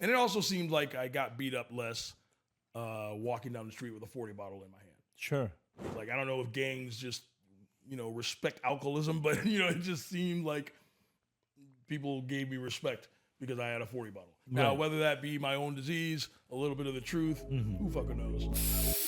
And it also seemed like I got beat up less walking down the street with a 40 bottle in my hand. Sure. Like, I don't know if gangs just, respect alcoholism, but, it just seemed like people gave me respect because I had a 40 bottle. Now, Right. whether that be my own disease, a little bit of the truth, who fucking knows?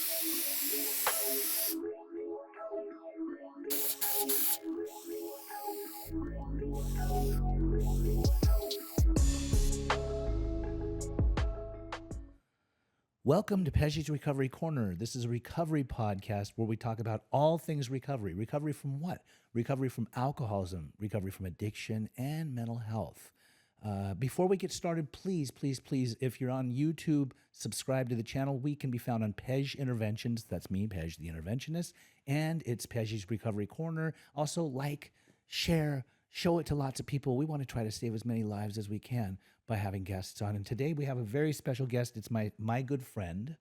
Welcome to Pesci's Recovery Corner. This is a recovery podcast where we talk about all things recovery. Recovery from what? Recovery from alcoholism, recovery from addiction, and mental health. Before we get started, please, if you're on YouTube, subscribe to the channel. We can be found on Pej Interventions. That's me, Pej the Interventionist. And it's Pesci's Recovery Corner. Also, like, share, show it to lots of people. We want to try to save as many lives as we can by having guests on. And today we have a very special guest. It's my good friend,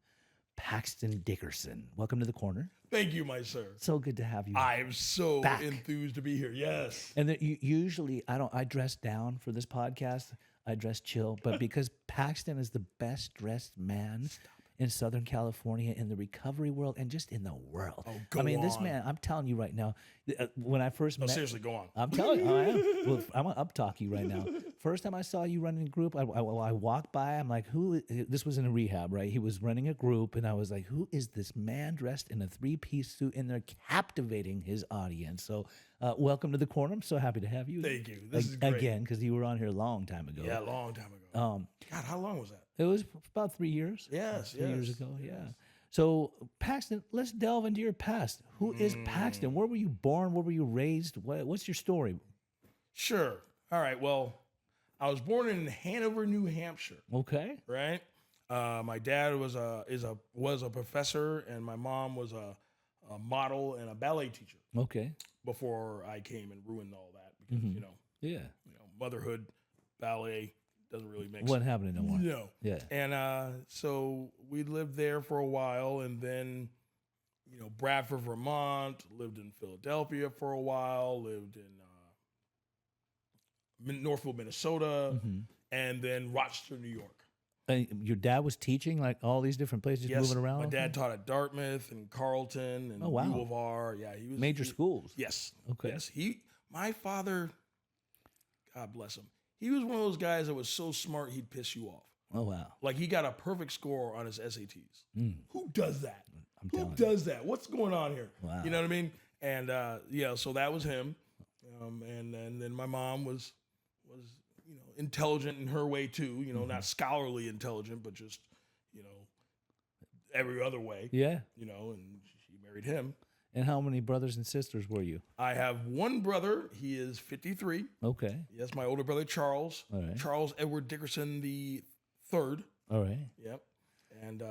Paxton Dickerson. Welcome to the corner. Thank you, my sir. So good to have you. I'm so back. enthused to be here. Yes. And usually I dress down for this podcast. I dress chill, but because Paxton is the best dressed man in Southern California, in the recovery world, and just in the world. Oh, go this on. man, I'm telling you right now, when I first met... Seriously, go on. I'm telling you, I am. Well, I'm going to up-talk you right now. First time I saw you running a group, I walked by, I'm like, this was in a rehab, right? He was running a group, and I was like, who is this man dressed in a three-piece suit? And they're captivating his audience. So welcome to the corner. I'm so happy to have you. Thank you. This is great. Again, because you were on here a long time ago. Yeah, a long time ago. God, how long was that? It was about 3 years. Yes, 3 years yes, ago, yeah. yes. So, Paxton, let's delve into your past. Who is Paxton? Where were you born? Where were you raised? What's your story? Sure. All right. Well, I was born in Hanover, New Hampshire. Okay. Right. My dad was a professor, and my mom was a model and a ballet teacher. Okay. Before I came and ruined all that because Yeah. motherhood, ballet doesn't really make What happened no more? No. Yeah. And so we lived there for a while, and then, Bradford, Vermont, lived in Philadelphia for a while, lived in Northville, Minnesota, and then Rochester, New York. And your dad was teaching like all these different places, Yes, moving around? my dad taught at Dartmouth and Carleton and Oh, wow. U of R. Yeah, he was Major schools. Yes. Okay. Yes. My father, God bless him. He was one of those guys that was so smart he'd piss you off. Oh, wow. Like, he got a perfect score on his SATs. Mm. Who does that? Who telling does that? What's going on here? Wow. You know what I mean? And so that was him. And then my mom was intelligent in her way too. Not scholarly intelligent, but just every other way. Yeah. And she married him. And how many brothers and sisters were you? I have one brother. He is 53. Okay. Yes, my older brother Charles. All right. Charles Edward Dickerson the third. All right. Yep. And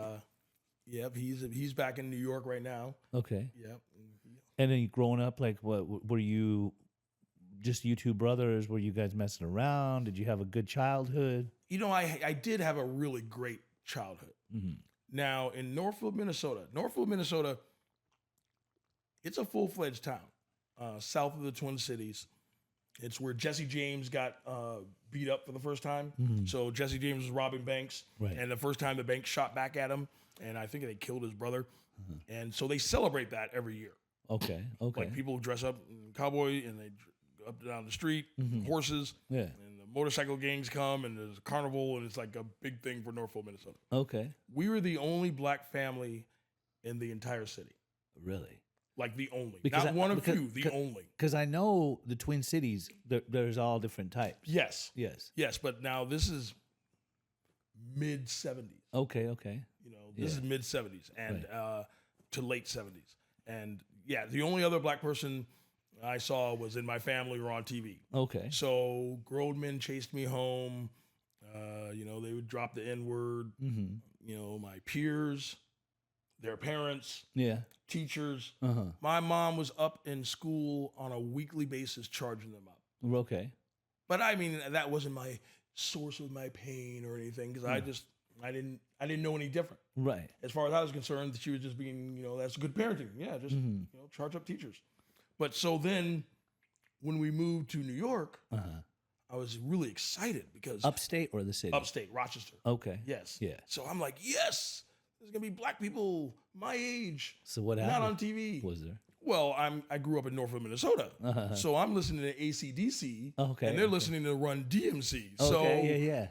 he's back in New York right now. Okay. Yep. And then you growing up, like, what were you? Just you two brothers? Were you guys messing around? Did you have a good childhood? I did have a really great childhood. Mm-hmm. Now in Northville, Minnesota, it's a full-fledged town, south of the Twin Cities. It's where Jesse James got beat up for the first time. Mm-hmm. So Jesse James was robbing banks, Right. and the first time the bank shot back at him, and I think they killed his brother. And so they celebrate that every year. Okay. Like, people dress up in cowboy and they up and down the street, horses, Yeah. and the motorcycle gangs come, and there's a carnival, and it's like a big thing for Northville, Minnesota. Okay. We were the only black family in the entire city. Really? Like, the only. Because Not one of few, the because- only. Because I know the Twin Cities, there's all different types. Yes. Yes. Yes, but now this is mid-70s. Okay. Okay. This is mid-70s and to late 70s. And, yeah, the only other black person I saw was in my family or on TV. Okay. So grown men chased me home. They would drop the N-word. Mm-hmm. My peers, their parents, Yeah. teachers. Uh-huh. My mom was up in school on a weekly basis charging them up. Okay. But I mean, that wasn't my source of my pain or anything, because I didn't know any different. Right. As far as I was concerned, she was just being, that's good parenting. Yeah, just charge up teachers. But so then, when we moved to New York, Uh-huh. I I was really excited because Upstate or the city? upstate, Rochester. Okay. Yes. Yeah. So I'm like, yes, there's gonna be black people my age, So what not happened? on TV. Was there? Well, I grew up in Northfield, Minnesota, Uh-huh. so I'm listening to AC/DC, Okay, and they're okay. listening to Run DMC. Okay. So Yeah.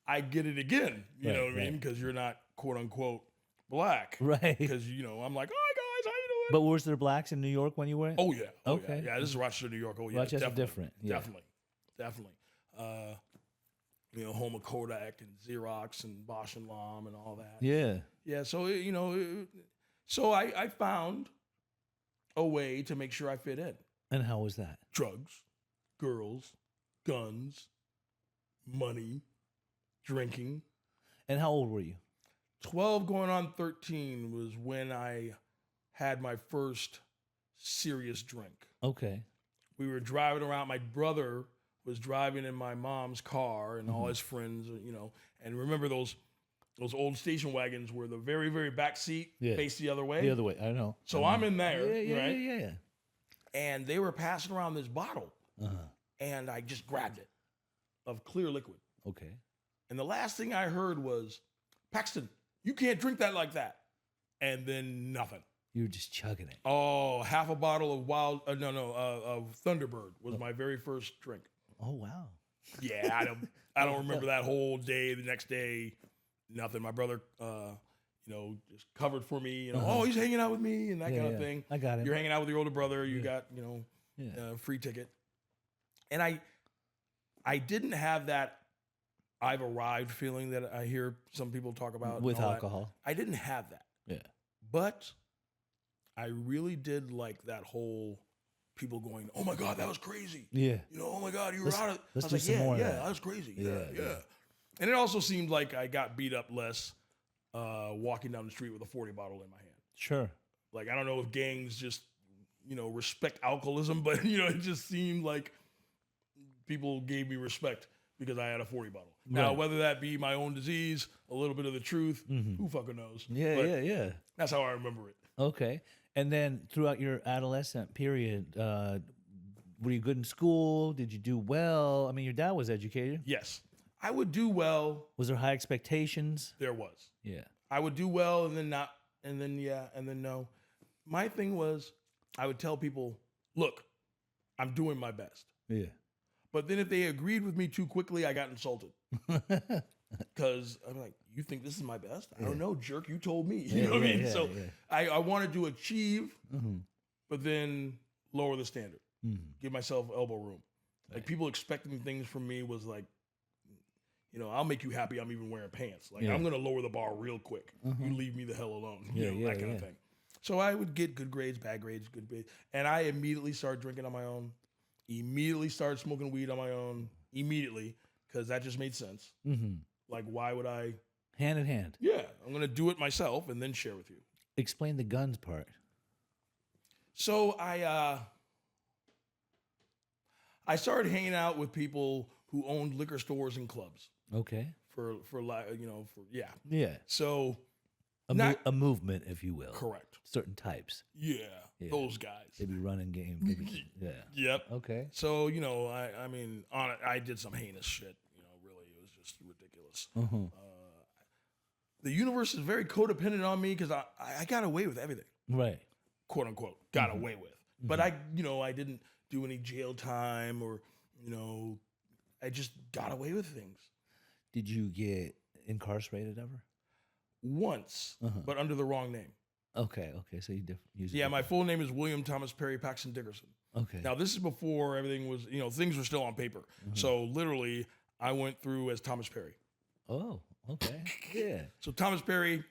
I get it again. You Right, know what I mean? right. Because you're not quote unquote black. Right. Because I'm like, hi guys, how you doing? But was there blacks in New York when you went? Oh yeah. Oh, Okay. Yeah. This is Rochester, New York. Oh yeah. Rochester definitely, different. Yeah. Definitely. Home of Kodak and Xerox and Bosch and Lomb and all that. Yeah. Yeah. So so I found a way to make sure I fit in. And how was that? Drugs, girls, guns, money, drinking. And how old were you? 12 going on 13 was when I had my first serious drink. Okay. We were driving around. My brother was driving in my mom's car and all his friends, and remember those old station wagons where the very, very back seat Yeah. faced the other way? The other way. I know. So I'm in there, Yeah. right? Yeah. And they were passing around this bottle, Uh-huh. and I just grabbed it of clear liquid. Okay. And the last thing I heard was, Paxton, you can't drink that like that. And then nothing. You were just chugging it. Oh, half a bottle of of Thunderbird was my very first drink. Oh wow. Yeah, I don't remember that whole day. The next day, nothing. My brother, just covered for me. Oh, he's hanging out with me and that kind of thing. I got it. You're hanging out with your older brother. You got free ticket. And I didn't have that I've arrived feeling that I hear some people talk about With and all alcohol. that. I didn't have that. Yeah. But I really did like that whole people going, oh my God, that was crazy. Yeah. Oh my God, you were out of. Let's I was do like, some more of yeah, that. that was crazy. Yeah, Yeah. yeah. And it also seemed like I got beat up less walking down the street with a 40 bottle in my hand. Sure. Like, I don't know if gangs just, respect alcoholism, but, it just seemed like people gave me respect because I had a 40 bottle. Now, Right. whether that be my own disease, a little bit of the truth, who fucking knows? Yeah. But Yeah. that's how I remember it. Okay. And then throughout your adolescent period, were you good in school? Did you do well? I mean, your dad was educated. Yes. I would do well. Was there high expectations? There was. Yeah. I would do well and then not, and then yeah, and then no. My thing was I would tell people, look, I'm doing my best. Yeah. But then if they agreed with me too quickly, I got insulted. Because I'm like, you think this is my best? I don't know, jerk. You told me. You know what I mean? So I wanted to achieve, but then lower the standard. Give myself elbow room. Like people expecting things from me was like, I'll make you happy. I'm even wearing pants. Like I'm gonna lower the bar real quick. You leave me the hell alone. That kind of thing. So I would get good grades, bad grades, good grades, and I immediately started drinking on my own. Immediately started smoking weed on my own. Immediately, because that just made sense. Like why would I? Hand in hand. Yeah, I'm gonna do it myself and then share with you. Explain the guns part. So I started hanging out with people who owned liquor stores and clubs. Okay. Yeah. So A movement, if you will. correct. Certain types. Yeah, those guys. Maybe running game. Maybe. Yeah. Yep. Okay. So I mean, on it, I did some heinous shit. Really, it was just ridiculous. The universe is very codependent on me because I got away with everything, Right. quote unquote, got away with. But I didn't do any jail time or I just got away with things Did you get incarcerated ever? once, but under the wrong name. Okay. So you used Yeah, my full name is William Thomas Perry Paxton Dickerson. Okay. Now, this is before everything was, things were still on paper. So literally, I went through as Thomas Perry. Oh, okay. Yeah. So Thomas Perry,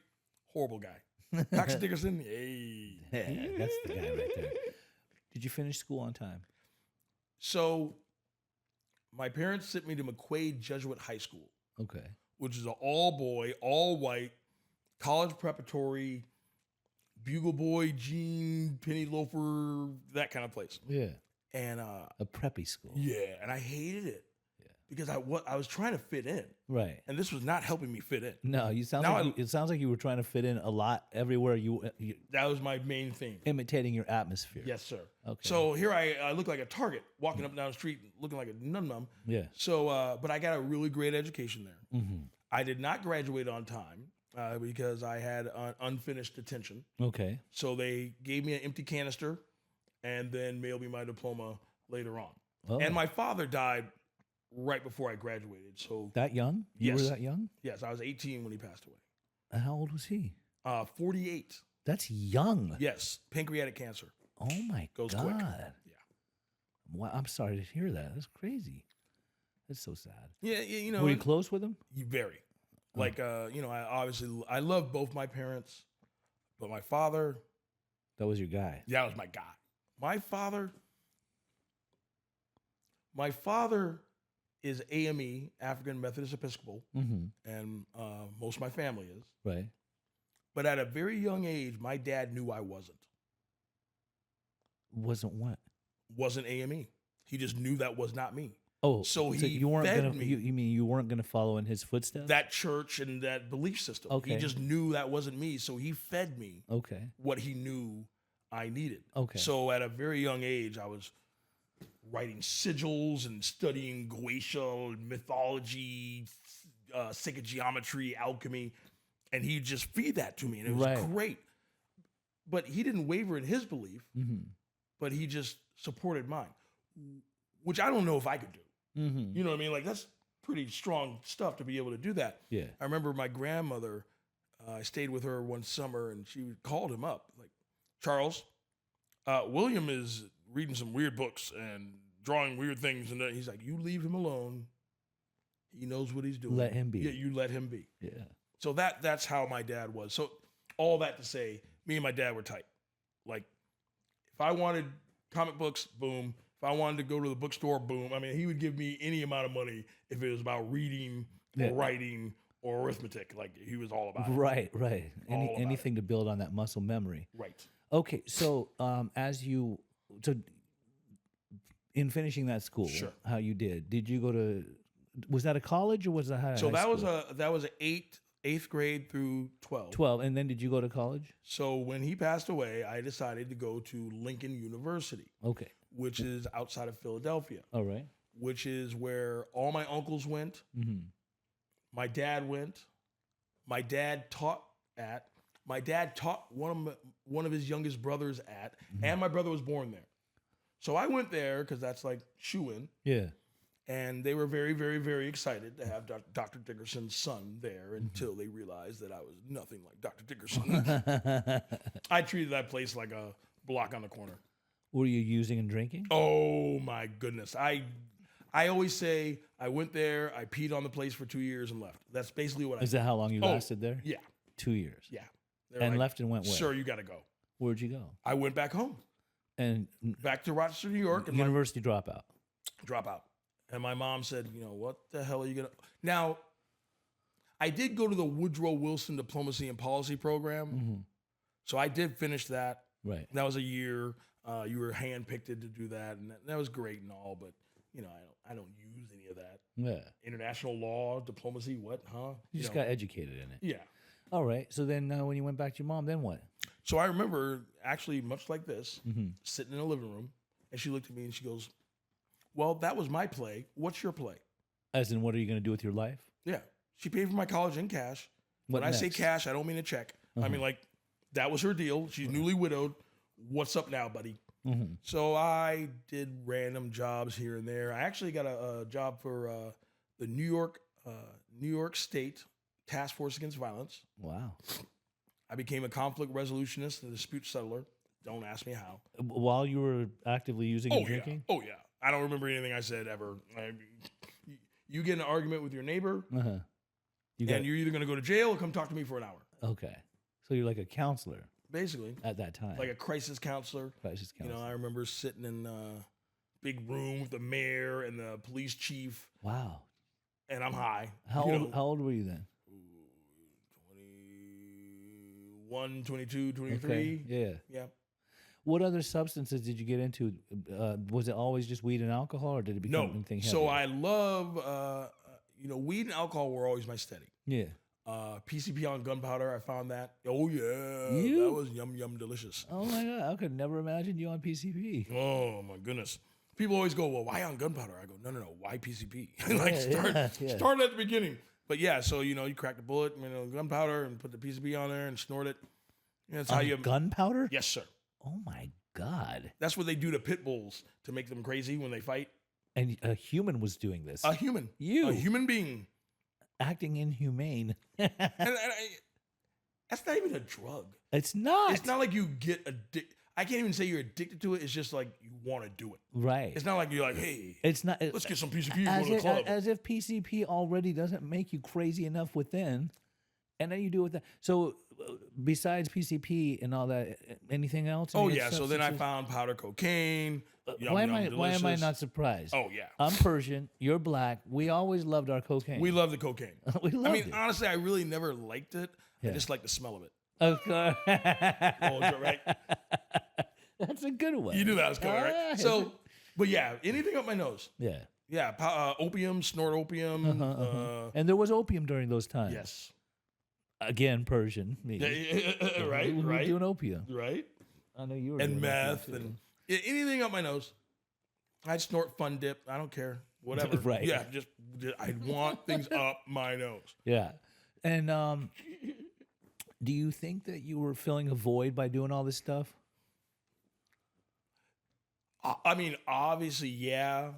horrible guy. Paxton Dickerson, hey. Yeah, that's the guy right there. Did you finish school on time? So my parents sent me to McQuaid Jesuit High School, Okay. which is an all-boy, all-white, college preparatory, bugle boy, jean, penny loafer, that kind of place. Yeah. And A preppy school. yeah, and I hated it. Yeah. because I was trying to fit in, Right. and this was not helping me fit in. No, you sound Now like it sounds like you were trying to fit in a lot everywhere you That was my main thing. imitating your atmosphere. Yes, sir. Okay. So here I look like a target walking up and down the street looking like a num-num. Yeah. So, but I got a really great education there. Mm-hmm. I did not graduate on time because I had unfinished detention. Okay. So they gave me an empty canister and then mailed me my diploma later on. Oh. And my father died right before I graduated. So That young? You Yes. were that young? yes, I was 18 when he passed away. And how old was he? 48. That's young. Yes, pancreatic cancer. Oh my Goes God. quick. Wow, I'm sorry to hear that. That's crazy. That's so sad. Yeah, you know, Were you close with him? very. Like, you know, I love both my parents, but my father, That was your guy. that was my guy. My father is AME, African Methodist Episcopal, Mm-hmm. and most of my family is. Right. But at a very young age, my dad knew I wasn't. Wasn't what? Wasn't AME. He just knew that was not me. Oh, So he you weren't fed gonna. me. You mean you weren't gonna follow in his footsteps? That church and that belief system. Okay. He just knew that wasn't me. So he fed me Okay. what he knew I needed. Okay. So at a very young age, I was writing sigils and studying glacial mythology, sacred geometry, alchemy, and he'd just feed that to me, and it was Right. great. But he didn't waver in his belief, Mm-hmm. but he just supported mine, which I don't know if I could do. Mm-hmm. You know what I mean? Like, that's pretty strong stuff to be able to do that. Yeah. I remember my grandmother, I stayed with her one summer, and she called him up, like, Charles, William is reading some weird books and drawing weird things. And he's like, you leave him alone. He knows what he's doing. Let him be. Yeah, you let him be. Yeah. So that's how my dad was. So all that to say, me and my dad were tight. Like, if I wanted comic books, boom. If I wanted to go to the bookstore, boom. I mean, he would give me any amount of money if it was about reading or Yeah. writing or arithmetic. Like, he was all about it. Right. Right. All about Anything to build on that muscle memory. Right. Okay. So in finishing that school, Sure. how you did you go to? Was that a college or was that high? So high that school? was a eighth grade through 12. 12, and then did you go to college? So when he passed away, I decided to go to Lincoln University, Okay. which is outside of Philadelphia, All right. which is where all my uncles went. Mm-hmm. My dad went. My dad taught at. My dad taught one of his youngest brothers at, and my brother was born there. So I went there because that's like shoo-in. Yeah. And they were very, very, very excited to have Dr. Dickerson's son there until they realized that I was nothing like Dr. Dickerson. I treated that place like a block on the corner. Were you using and drinking? Oh my goodness. I always say I went there, I peed on the place for 2 years and left. That's basically what I Is that how long you Oh, lasted there? Yeah, 2 years. yeah. They're And like, left and went where? sir, you got to go. Where'd you go? I went back home, And back to Rochester, New York, and university dropout. drop out. And my mom said, you know, what the hell are you going to... Now, I did go to the Woodrow Wilson Diplomacy and Policy Program. Mm-hmm. So I did finish that. Right. That was a year. You were handpicked to do that, and that was great and all, but, you know, I don't use any of that. Yeah. International law, diplomacy, what, huh? You just know. got educated in it. Yeah. All right. So then when you went back to your mom, then what? So I remember, actually, much like this, Mm-hmm. sitting in the living room, and she looked at me and she goes, well, that was my play. What's your play? As in, what are you going to do with your life? Yeah. She paid for my college in cash. What When I say next? cash, I don't mean a check. I mean, like, that was her deal. She's newly widowed. What's up now, buddy? Mm-hmm. So I did random jobs here and there. I actually got a job for the New York State Task Force Against Violence. Wow. I became a conflict resolutionist and a dispute settler. Don't ask me how. While you were actively using and drinking? Oh, yeah. I don't remember anything I said ever. You get in an argument with your neighbor, Uh-huh. and you're either going to go to jail or come talk to me for an hour. Okay. So you're like a counselor Basically, at that time. like a crisis counselor. crisis You counselor. know, I remember sitting in a big room with the mayor and the police chief, Wow. and I'm high. How you old? know, How old were you then? 21, 22, 23. Okay. Yeah. Yeah. What other substances did you get into? Was it always just weed and alcohol, or did it become No. anything So heavier? I love, weed and alcohol were always my steady. Yeah. PCP on gunpowder, I found that. Oh yeah, You? that was yum delicious. Oh my God, I could never imagine you on PCP. Oh my goodness. People always go, well, why on gunpowder? I go, no, why PCP? Yeah, Start at the beginning. But yeah, so you crack the bullet, gunpowder, and put the PCP on there and snort it. And that's how you. Gunpowder? Yes, sir. Oh my God. That's what they do to pit bulls to make them crazy when they fight. And a human was doing this. A human, You. a human being, Acting inhumane. that's not even a drug. It's not. It's not like you get addicted. I can't even say you're addicted to it. It's just like you want to do it. Right. It's not like you're like, hey, It's not. let's get some PCP and go to the club. As if PCP already doesn't make you crazy enough within, and then you do it with that. So, besides PCP and all that, anything else? Oh Any yeah. other So then I substances? found powder cocaine. Why am I not surprised? Oh yeah. I'm Persian. You're black. We always loved our cocaine. We love the cocaine. We loved I mean, it. honestly, I really never liked it. Yeah. I just like the smell of it. Okay. Oh, right? That's a good one. You knew that was coming, right? Ah, So, but yeah, anything up my nose. yeah. Yeah, opium, snort opium. And there was opium during those times. Yes. Again, Persian. Me. Right, We were right, doing opium. right. I know you were. And doing opium, meth too. and anything up my nose. I'd snort Fun Dip. I don't care. Whatever. Right. Yeah, just I want things up my nose. Yeah. And do you think that you were filling a void by doing all this stuff? I mean, obviously, yeah.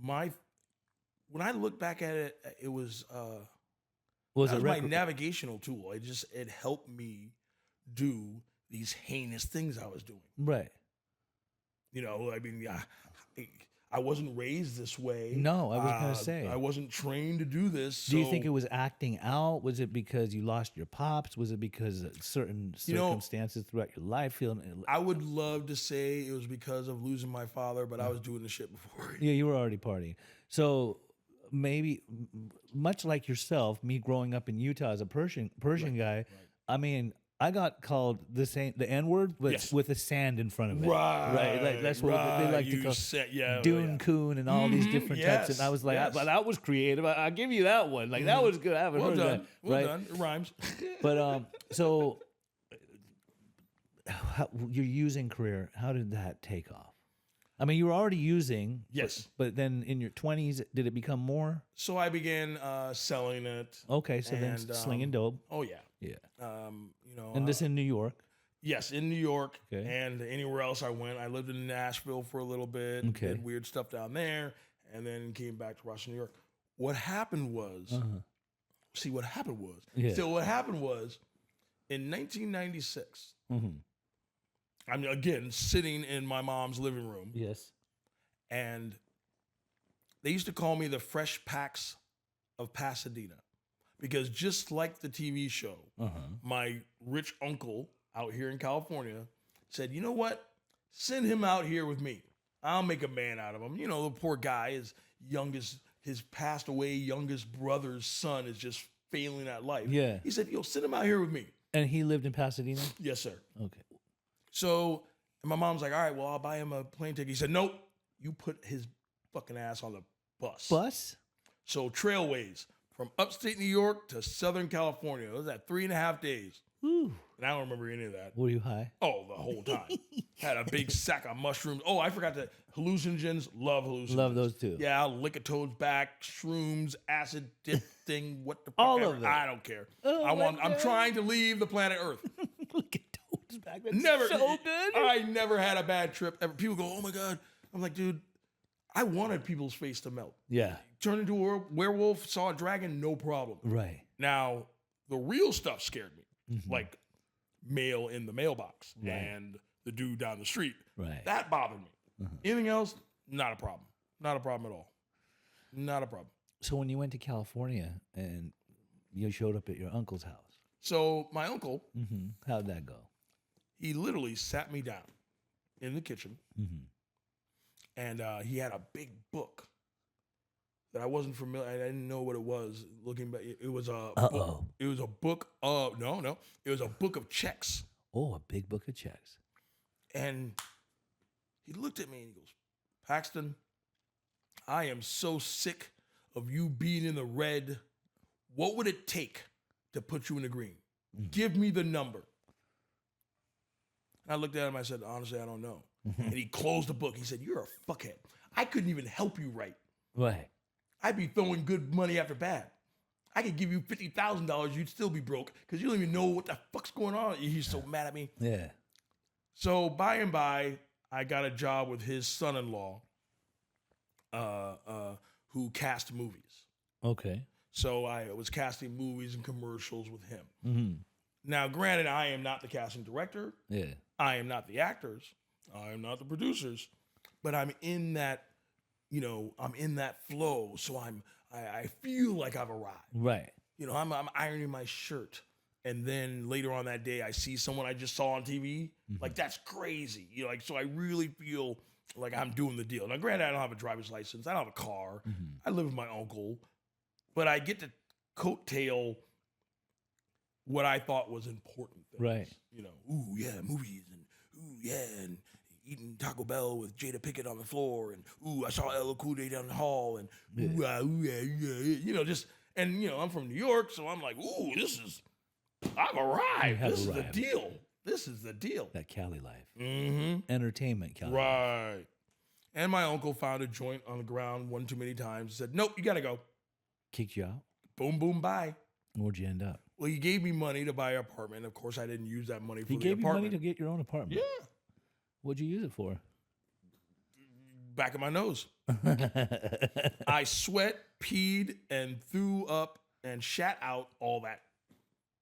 When I look back at it, it was Was that it was my navigational tool. It helped me do these heinous things I was doing. right? I mean, I wasn't raised this way. No, I was gonna say. I wasn't trained to do this. Do you think so- it was acting out? Was it because you lost your pops? Was it because of certain circumstances throughout your life? Feeling I would love to say it was because of losing my father, but I was doing the shit before. yeah, you were already partying. So maybe, much like yourself, me growing up in Utah as a Persian guy, I mean, I got called the N word, but Yes. with a sand in front of it. Right, Like, that's what they like to you call said, yeah, Dune yeah. Coon and all these different types. And I was like, yes. but that was creative. I'll give you that one. Like that was good. I haven't Well heard done, that. well right? done. It rhymes. But so your using career, how did that take off? I mean, you were already using, Yes. but then in your 20s, did it become more? So I began selling it. Okay, so then And, slinging dope. Oh yeah. Yeah. And this in New York. yes, in New York Okay. and anywhere else I went. I lived in Nashville for a little bit. Okay. Did weird stuff down there, and then came back to Rochester, New York. What happened was, see, what happened was. Yeah. So what happened was, in 1996, Mm-hmm. I'm again sitting in my mom's living room, Yes. and they used to call me the Fresh Pax of Pasadena, because just like the TV show, my rich uncle out here in California said, "You know what? Send him out here with me. I'll make a man out of him." The poor guy, his passed away youngest brother's son is just failing at life. Yeah. He said, send him out here with me." And he lived in Pasadena? Yes, sir. Okay. So and my mom's like, "All right, well, I'll buy him a plane ticket." He said, "Nope, you put his fucking ass on the bus." Bus? So Trailways from upstate New York to Southern California. It was at 3.5 days. Ooh. And I don't remember any of that. Were you high? Oh, the whole time. Had a big sack of mushrooms. Oh, I forgot that hallucinogens. Love hallucinogens. Love those too. Yeah, I'll lick a toad's back, shrooms, acid dip thing. What the fuck? All ever. of them. I don't care. Oh I'm trying to leave the planet Earth. Look at Toad's back. That's Never. so good. I never had a bad trip ever. People go, "Oh my God." I'm like, dude, I wanted people's face to melt. Yeah. Turned into a werewolf, saw a dragon, no problem. Right. Now, the real stuff scared me, like mail in the mailbox and the dude down the street. Right. That bothered me. Anything else, not a problem. Not a problem at all. Not a problem. So when you went to California and you showed up at your uncle's house, So my uncle, how'd that go? he literally sat me down in the kitchen, and he had a big book that I wasn't familiar. I didn't know what it was. Looking back, it was a book. It was a book of no. It was a book of checks. Oh, a big book of checks. And he looked at me and he goes, Paxton, I am so sick of you being in the red. What would it take to put you in the green? Give me the number. And I looked at him. I said, honestly, I don't know. And he closed the book. He said, you're a fuckhead. I couldn't even help you right. Right. I'd be throwing good money after bad. I could give you $50,000. You'd still be broke because you don't even know what the fuck's going on. He's so mad at me. Yeah. So by and by, I got a job with his son-in-law who cast movies. Okay. So I was casting movies and commercials with him. Now, granted, I am not the casting director. Yeah. I am not the actors. I am not the producers. But I'm in that, I'm in that flow. So I feel like I've arrived. Right. I'm ironing my shirt. And then later on that day, I see someone I just saw on TV. Like, that's crazy. So I really feel like I'm doing the deal. Now, granted, I don't have a driver's license. I don't have a car. I live with my uncle. But I get to coattail what I thought was important things. Right. Ooh, yeah, movies. And ooh, yeah, and eating Taco Bell with Jada Pinkett on the floor. And ooh, I saw LL Cool J down the hall. And ooh, ooh yeah. I'm from New York. So I'm like, ooh, I've arrived. This is the deal. This is the deal. That Cali life. Entertainment Cali life. Right. And my uncle found a joint on the ground one too many times. Said, nope, you got to go. Kicked you out? Boom, boom, bye. Where'd you end up? Well, he gave me money to buy an apartment. Of course, I didn't use that money for the apartment. He gave you money to get your own apartment? Yeah. What'd you use it for? Back of my nose. I sweat, peed, and threw up and shat out all that.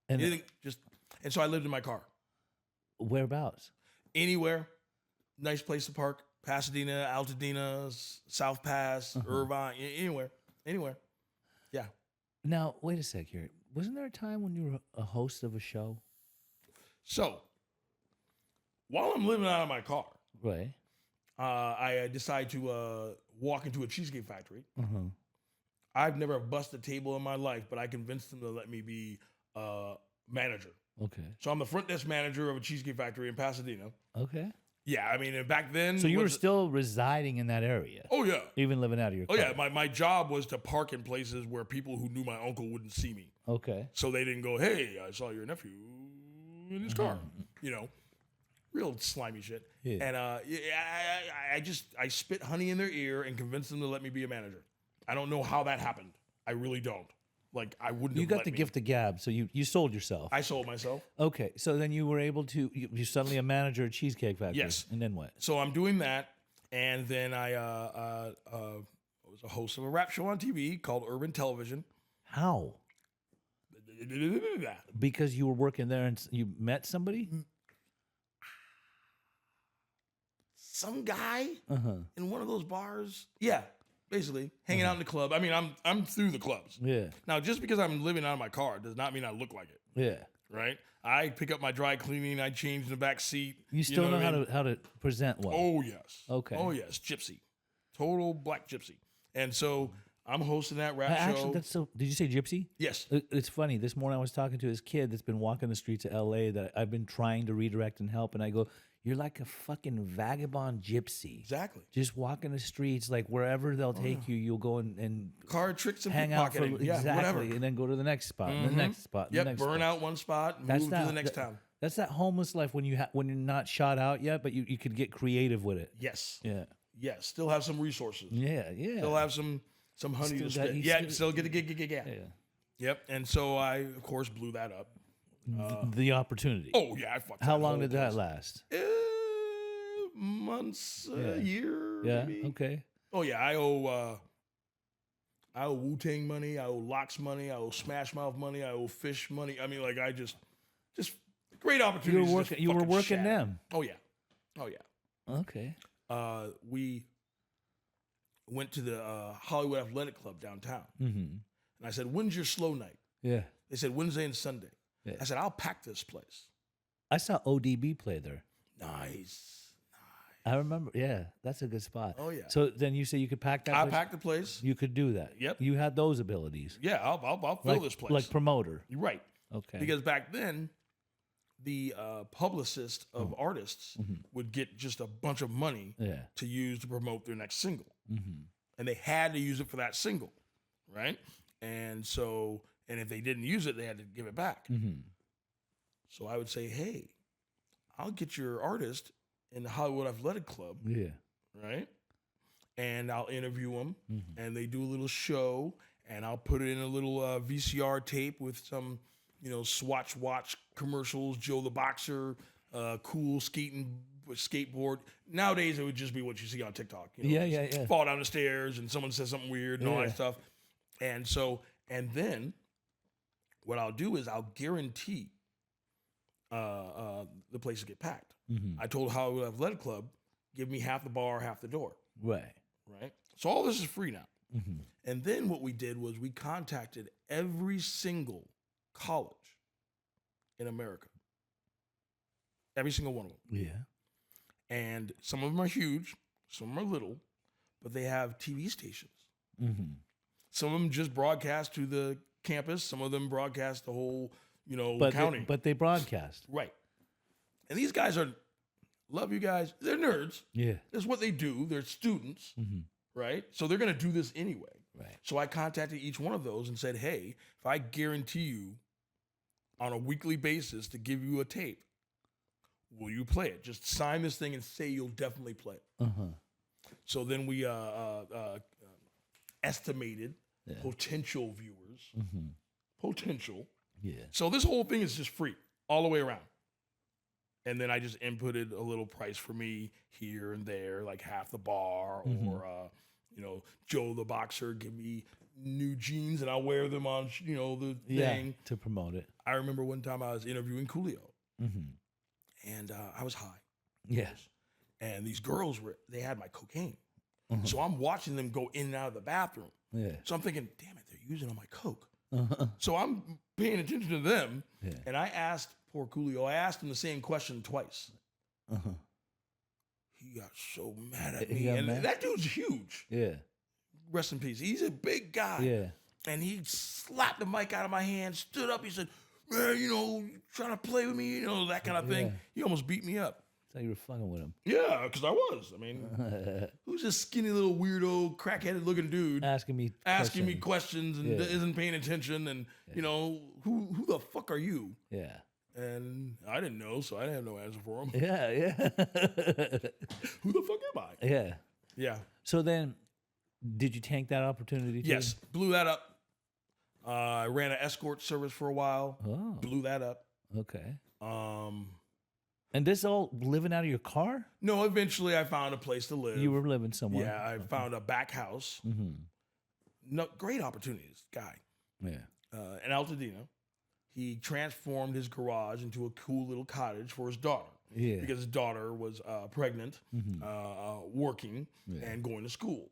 And so I lived in my car. Whereabouts? Anywhere. Nice place to park. Pasadena, Altadena, South Pass, Irvine, anywhere. Yeah. Now, wait a sec here. Wasn't there a time when you were a host of a show? So, while I'm living out of my car, Right. I decide to walk into a Cheesecake Factory. I've never busted a table in my life, but I convinced them to let me be manager. Okay. So I'm the front desk manager of a Cheesecake Factory in Pasadena. Okay. Yeah, I mean, and back then... So you were still residing in that area? Oh, yeah. Even living out of your car? Oh, yeah. My job was to park in places where people who knew my uncle wouldn't see me. Okay. So they didn't go, hey, I saw your nephew in his car. Real slimy shit. Yeah. And I spit honey in their ear and convinced them to let me be a manager. I don't know how that happened. I really don't. Like, I wouldn't You have got let the me. gift of gab, so you sold yourself. I sold myself. Okay, so then you were able to, you're suddenly a manager at Cheesecake Factory. Yes. And then what? So I'm doing that, and then I was a host of a rap show on TV called Urban Television. How? Because you were working there and you met somebody? Some guy in one of those bars. Yeah, basically hanging out in the club. I mean, I'm through the clubs. Yeah. Now, just because I'm living out of my car does not mean I look like it. Yeah. Right? I pick up my dry cleaning. I change in the back seat. You still know what I mean? how to present well. Oh yes. Okay. Oh yes, gypsy, total black gypsy. And so I'm hosting that rap Actually, show. that's so. Did you say gypsy? Yes. It's funny. This morning I was talking to this kid that's been walking the streets of LA that I've been trying to redirect and help, and I go, "You're like a fucking vagabond gypsy. Exactly. Just walking the streets, like wherever they'll take you, you'll go and Card tricks and hang out for pickpocketing. Yeah, exactly, whatever. and then go to the next spot, and the next spot, and the Yep. next Burn spot. out one spot, and move to the next town. That's that homeless life when when you're not shot out yet, but you could get creative with it. Yes. Yeah. Yes. Still have some resources. Yeah. Yeah. Still have some honey to spit. Yeah. Still get a yeah. Yep. And so I, of course, blew that up. The opportunity. Oh yeah, I fucked. How that long whole did that place. last? Months, Yeah. a year. Yeah. Maybe. Okay. Oh yeah, I owe Wu-Tang money. I owe Locks money. I owe Smash Mouth money. I owe Fish money. I mean, like I just great opportunities. You were working them. Oh yeah, oh yeah. Okay. We went to the Hollywood Athletic Club downtown, and I said, "When's your slow night?" Yeah. They said Wednesday and Sunday. Yeah. I said, "I'll pack this place." I saw ODB play there. Nice. I remember. Yeah, that's a good spot. Oh yeah. So then you say you could pack that. I place? packed the place. You could do that. Yep. You had those abilities. Yeah, I'll fill this place. Like promoter. You're right. Okay. Because back then, the publicist of artists would get just a bunch of money to use to promote their next single. And they had to use it for that single, right? And so, and if they didn't use it, they had to give it back. So I would say, hey, I'll get your artist in the Hollywood Athletic Club, right? And I'll interview them, and they do a little show, and I'll put it in a little VCR tape with some, you know, Swatch watch commercials, Joe the Boxer, cool skateboard. Nowadays, it would just be what you see on TikTok. You know, fall down the stairs, and someone says something weird and all that stuff. And so, and then what I'll do is I'll guarantee the place to get packed. I told Hollywood Athletic Club, give me half the bar, half the door. Right. So all this is free now. And then what we did was we contacted every single college in America. Every single one of them. And some of them are huge, some of them are little, but they have TV stations. Some of them just broadcast to the campus. Some of them broadcast the whole, you know, county. But they broadcast. Right. And these guys are, love you guys, they're nerds. That's what they do. They're students, right? So they're going to do this anyway. So I contacted each one of those and said, hey, if I guarantee you on a weekly basis to give you a tape, will you play it? Just sign this thing and say you'll definitely play it. So then we estimated potential viewers. Potential. So this whole thing is just free all the way around. And then I just inputted a little price for me here and there, like half the bar, or you know, Joe the Boxer, give me new jeans and I'll wear them on, you know, the thing to promote it. I remember one time I was interviewing Coolio, and I was high. And these girls they had my cocaine, so I'm watching them go in and out of the bathroom. So I'm thinking, damn it, they're using all my coke. So I'm paying attention to them, and I asked poor Coolio, I asked him the same question twice. He got so mad at me. And that dude's huge. Rest in peace. He's a big guy. And he slapped the mic out of my hand, stood up. He said, man, you know, trying to play with me, you know, that kind of thing. He almost beat me up. So you were fucking with him. Yeah, because I was. I mean, who's this skinny little weirdo, crackheaded looking dude asking me questions and isn't paying attention, and you know, who the fuck are you? And I didn't know, so I didn't have no answer for him. Who the fuck am I? So then, did you tank that opportunity too? Yes, blew that up. I ran an escort service for a while. Blew that up. And this all living out of your car? No, eventually I found a place to live. You were living somewhere. Yeah, I found a back house. No, great opportunities, guy. In Altadena, he transformed his garage into a cool little cottage for his daughter. Because his daughter was pregnant, working, and going to school.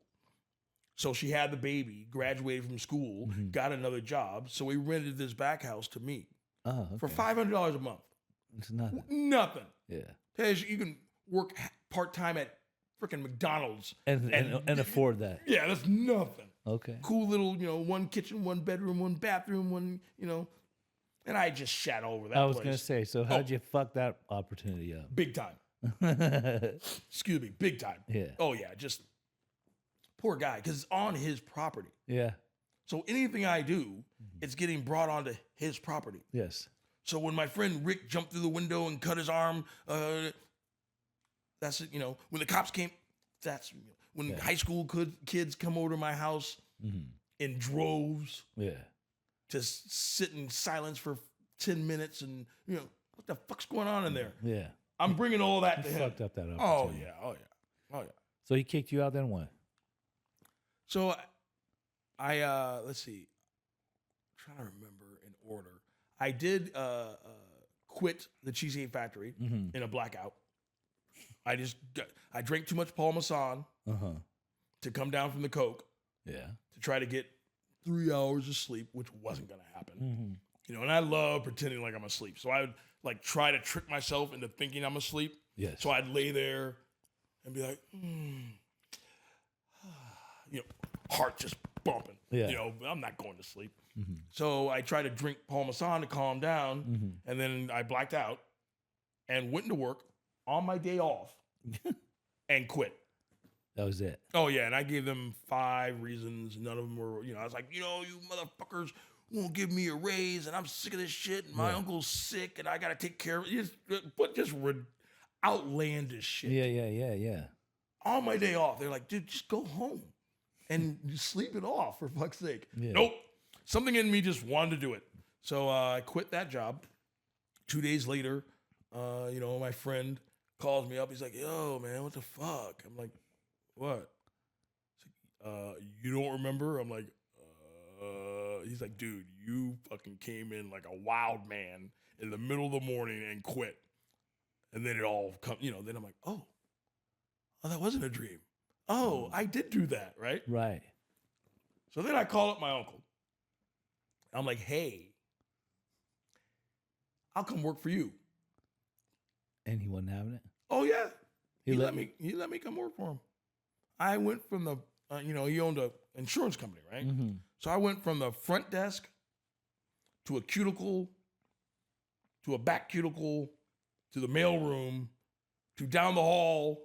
So she had the baby, graduated from school, got another job. So he rented this back house to me for $500 a month. It's nothing. Nothing. You can work part-time at freaking McDonald's. And afford that. Yeah, that's nothing. Cool little, you know, one kitchen, one bedroom, one bathroom, one, you know. And I just shat all over that place. I was going to say, so how'd you fuck that opportunity up? Big time. Excuse me, big time. Oh, yeah, just poor guy, because it's on his property. So anything I do, it's getting brought onto his property. So when my friend Rick jumped through the window and cut his arm, that's it. You know, when the cops came, that's when high school kids come over to my house in droves. To sit in silence for 10 minutes and, you know, what the fuck's going on in there? I'm bringing all that to him. Fucked up that opportunity. Oh yeah. So he kicked you out, then what? So I let's see. I'm trying to remember in order. I did quit the Cheesecake Factory in a blackout. I drank too much Paul Masson to come down from the coke. To try to get 3 hours of sleep, which wasn't going to happen. You know, and I love pretending like I'm asleep. So I would like try to trick myself into thinking I'm asleep. So I'd lay there and be like, you know, heart just bumping. You know, I'm not going to sleep. So I tried to drink Paul Masson to calm down, and then I blacked out. and went into work on my day off and quit. That was it. Oh, yeah. And I gave them 5 reasons. None of them were, I was like, you motherfuckers won't give me a raise and I'm sick of this shit. And my uncle's sick and I got to take care of it. Just outlandish shit. Yeah. On my day off, they're like, dude, just go home and sleep it off for fuck's sake. Yeah. Nope. Something in me just wanted to do it. So I quit that job. 2 days later, my friend calls me up. He's like, yo, man, what the fuck? I'm like, what? He's like, you don't remember? I'm like, he's like, dude, you fucking came in like a wild man in the middle of the morning and quit. And then it all come, then I'm like, oh, that wasn't a dream. Oh, I did do that, right? Right. So then I call up my uncle. I'm like, hey, I'll come work for you. And he wasn't having it? Oh, yeah. He let me come work for him. I went from the, he owned an insurance company, right? Mm-hmm. So I went from the front desk to a cuticle, to a back cuticle, to the mail room, to down the hall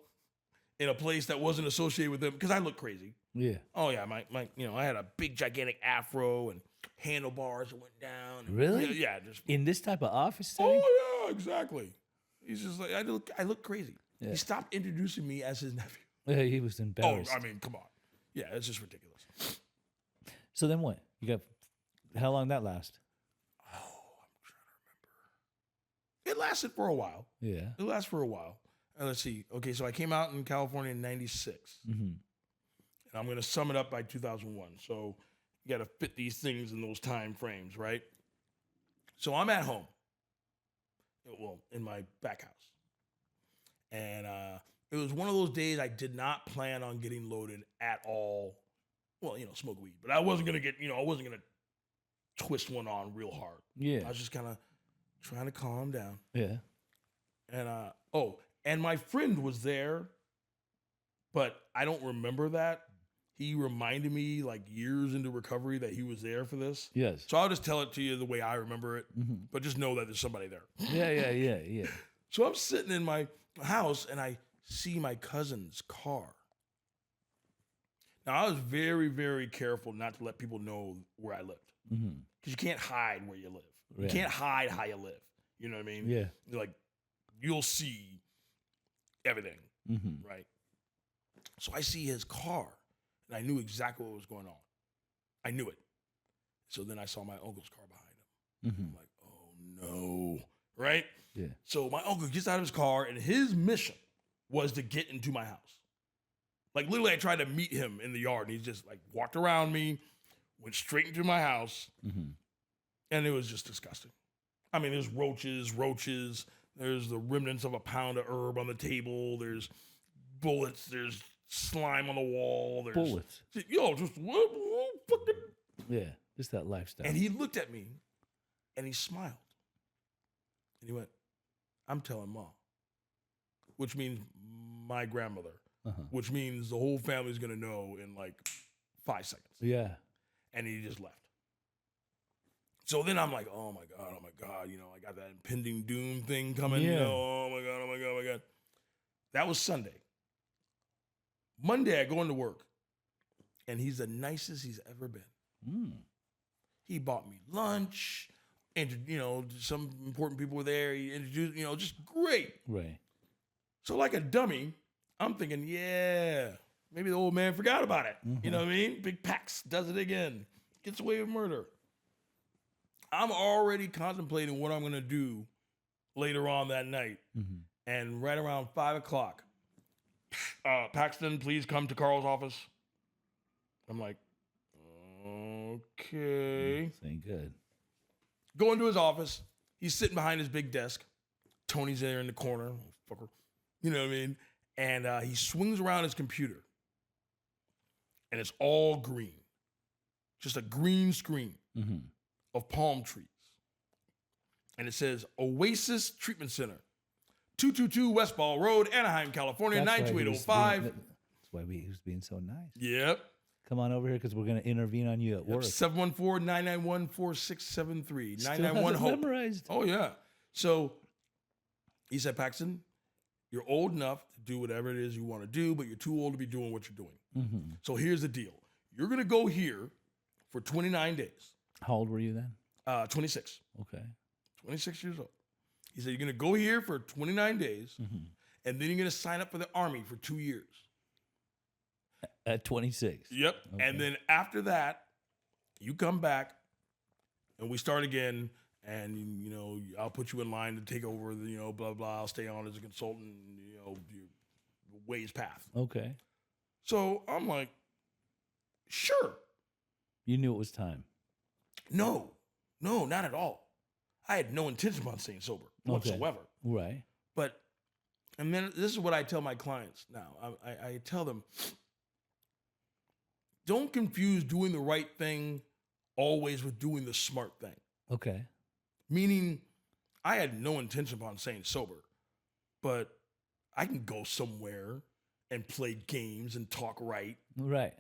in a place that wasn't associated with them because I look crazy. Yeah. Oh yeah, my I had a big gigantic afro and handlebars that went down. And, Really? Yeah, just in this type of office setting? Oh yeah, exactly. He's just like I look crazy. Yeah. He stopped introducing me as his nephew. Yeah, he was embarrassed. Oh, I mean, come on. Yeah, it's just ridiculous. So then what? You got how long that last? Oh, I'm trying to remember. It lasted for a while. Yeah. It lasted for a while. And let's see. Okay, so I came out in California in '96. Mm-hmm. And I'm going to sum it up by 2001. So you got to fit these things in those time frames, right? So I'm at home. Well, in my back house. And it was one of those days I did not plan on getting loaded at all. Well, smoke weed. But I wasn't going to get, I wasn't going to twist one on real hard. Yeah. I was just kind of trying to calm down. Yeah. And, and my friend was there, but I don't remember that. He reminded me like years into recovery that he was there for this. Yes. So I'll just tell it to you the way I remember it, but just know that there's somebody there. Yeah. So I'm sitting in my house and I see my cousin's car. Now, I was very, very careful not to let people know where I lived. Because you can't hide where you live. You can't hide how you live. You know what I mean? Yeah. Like, you'll see everything, right? So I see his car, and I knew exactly what was going on. I knew it. So then I saw my uncle's car behind him. I'm like, oh, no, right? Yeah. So my uncle gets out of his car, and his mission was to get into my house. Like, literally, I tried to meet him in the yard, and he just, like, walked around me, went straight into my house, and it was just disgusting. I mean, there's roaches, there's the remnants of a pound of herb on the table, there's bullets, there's slime on the wall. There's bullets. Just fucking. Yeah, just that lifestyle. And he looked at me, and he smiled, and he went, "I'm telling Mom," which means my grandmother, which means the whole family's gonna know in like 5 seconds. Yeah. And he just left. So then I'm like, oh my God, I got that impending doom thing coming. Yeah. Oh my God. That was Sunday. Monday, I go into work, and he's the nicest he's ever been. He bought me lunch, and some important people were there. He introduced, just great. Right. So like a dummy, I'm thinking, yeah, maybe the old man forgot about it. You know what I mean? Big Pax does it again. Gets away with murder. I'm already contemplating what I'm going to do later on that night. And right around 5 o'clock, Paxton, please come to Carl's office. I'm like, okay. This ain't good. Go into his office. He's sitting behind his big desk. Tony's there in the corner. Fucker. You know what I mean? And he swings around his computer. And it's all green. Just a green screen of palm trees. And it says Oasis Treatment Center, 222 Westball Road, Anaheim, California, 92805. That's why he was being so nice. Yep. Come on over here because we're going to intervene on you at work. 714-991-4673. Still has it memorized. Oh, yeah. So He said, Paxton, you're old enough to do whatever it is you want to do, but you're too old to be doing what you're doing. Mm-hmm. So here's the deal. You're going to go here for 29 days. How old were you then? 26. Okay. 26 years old. He said, you're going to go here for 29 days, and then you're going to sign up for the Army for 2 years. At 26. Yep. Okay. And then after that, you come back, and we start again, and, you know, I'll put you in line to take over, the, you know, blah, blah. I'll stay on as a consultant, you know, your ways path. Okay. So I'm like, sure. You knew it was time. No, not at all. I had no intention on staying sober whatsoever. Right. But, and then this is what I tell my clients now. I tell them, don't confuse doing the right thing always with doing the smart thing. Okay. Meaning, I had no intention upon staying sober, but I can go somewhere and play games and talk right. Right.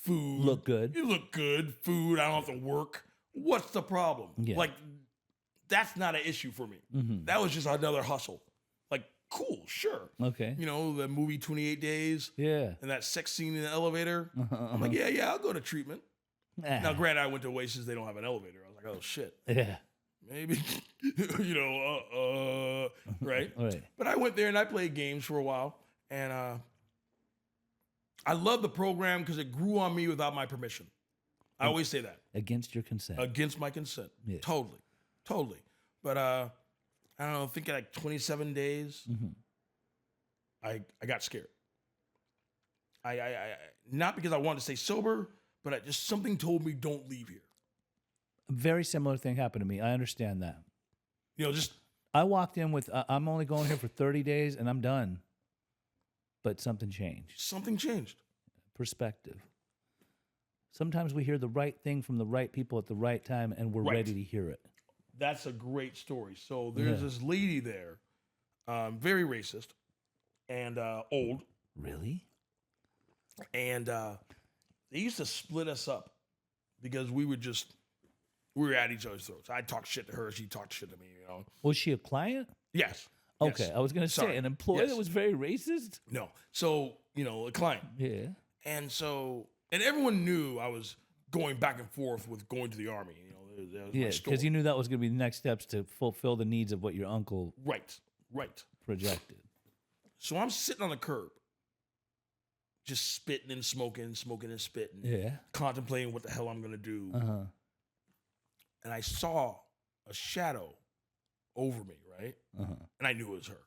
Food. Look good. You look good. Food. I don't have to work. What's the problem? Yeah. Like, that's not an issue for me. Mm-hmm. That was just another hustle. Like, cool, sure. Okay. You know, the movie 28 Days Yeah. and that sex scene in the elevator. I'm like, yeah, I'll go to treatment. Now, granted, I went to Oasis. They don't have an elevator. I was like, oh, shit. Yeah. Maybe, you know, right? Right. But I went there and I played games for a while. And I love the program because it grew on me without my permission. I always say that. Against your consent. Against my consent. Yeah. Totally. But I don't know, I think like 27 days, I got scared. I not because I wanted to stay sober, but just something told me don't leave here. A very similar thing happened to me. I understand that. You know, just I walked in with, I'm only going here for 30 days and I'm done. But something changed. something changed. Perspective. Sometimes we hear the right thing from the right people at the right time and we're Right. ready to hear it. That's a great story. So there's this lady there, very racist and old. Really? And they used to split us up because we were at each other's throats. I talked shit to her. She talked shit to me, you know. Was she a client? Yes. Okay. Yes. I was going to say Sorry. an employee Yes. that was very racist? No. So, you know, a client. Yeah. And so, and everyone knew I was going back and forth with going to the Army. You know, that was Yeah, my story. because you knew that was going to be the next steps to fulfill the needs of what your uncle Right. projected. So I'm sitting on the curb, just spitting and smoking and spitting, Yeah. contemplating what the hell I'm going to do. Uh-huh. And I saw a shadow over me, right? Uh-huh. And I knew it was her.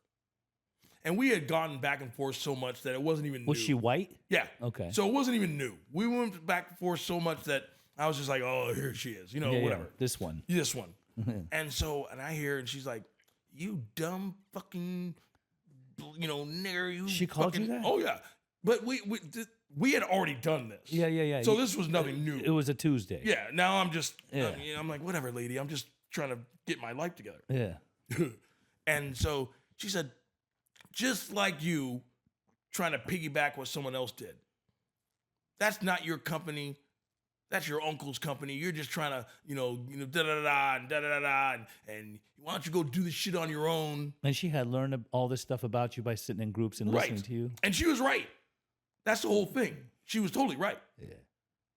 And we had gotten back and forth so much that it wasn't even Was new. she white? Yeah. Okay. So it wasn't even new. We went back and forth so much that I was just like, oh, here she is. You know, Yeah, yeah, whatever. this one. This one. And I hear, and she's like, you dumb fucking, you know, nigger. You She called you fucking-" that? Oh, yeah. But we had already done this. Yeah. So this was nothing new. It was a Tuesday. Yeah. Now I'm just, Yeah. I'm like, whatever, lady. I'm just trying to get my life together. Yeah. And so she said, just like you trying to piggyback what someone else did. That's not your company. That's your uncle's company. You're just trying to, da-da-da-da, and why don't you go do this shit on your own? And she had learned all this stuff about you by sitting in groups and listening to you. And she was right. That's the whole thing. She was totally right. Yeah.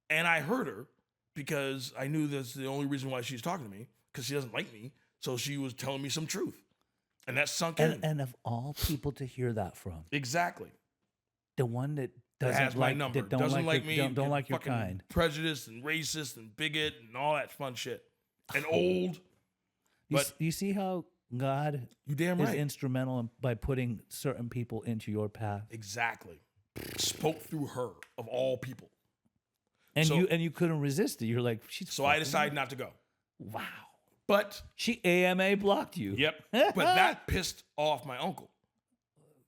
And I heard her because I knew that's the only reason why she's talking to me, because she doesn't like me. So she was telling me some truth. And that sunk in. And of all people to hear that from, Exactly. the one that That doesn't has my like, number. that don't Doesn't like me. don't like your fucking kind. Prejudiced and racist and bigot and all that fun shit. And old. But You see how God you damn is right. instrumental by putting certain people into your path, Exactly. Spoke through her of all people. and So- you couldn't resist it. You're like, she's. So I fucking- decided not to go. Wow. But She AMA blocked you. yep. But that pissed off my uncle.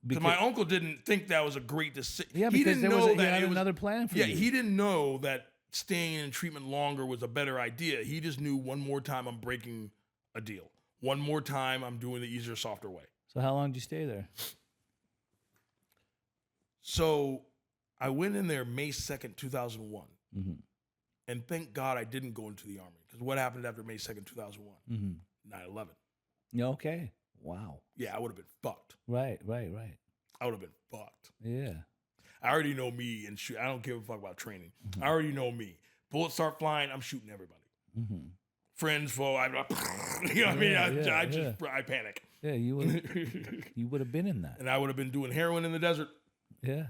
Because Because, my uncle didn't think that was a great decision. yeah, he because didn't there was know he that had it was, another plan for Yeah, you. he didn't know that staying in treatment longer was a better idea. He just knew one more time I'm breaking a deal. One more time I'm doing the easier, softer way. So how long did you stay there? So I went in there May 2nd, 2001. Mm-hmm. And thank God I didn't go into the Army. Because what happened after May 2nd, 2001? Mm-hmm. 9/11. Yeah, okay. Wow. Yeah, I would have been fucked. Right. I would have been fucked. Yeah. I already know me and shoot. I don't give a fuck about training. I already know me. Bullets start flying, I'm shooting everybody. Friends, foe, you know what I mean? I panic. Yeah, you would have been in that. And I would have been doing heroin in the desert, Yeah.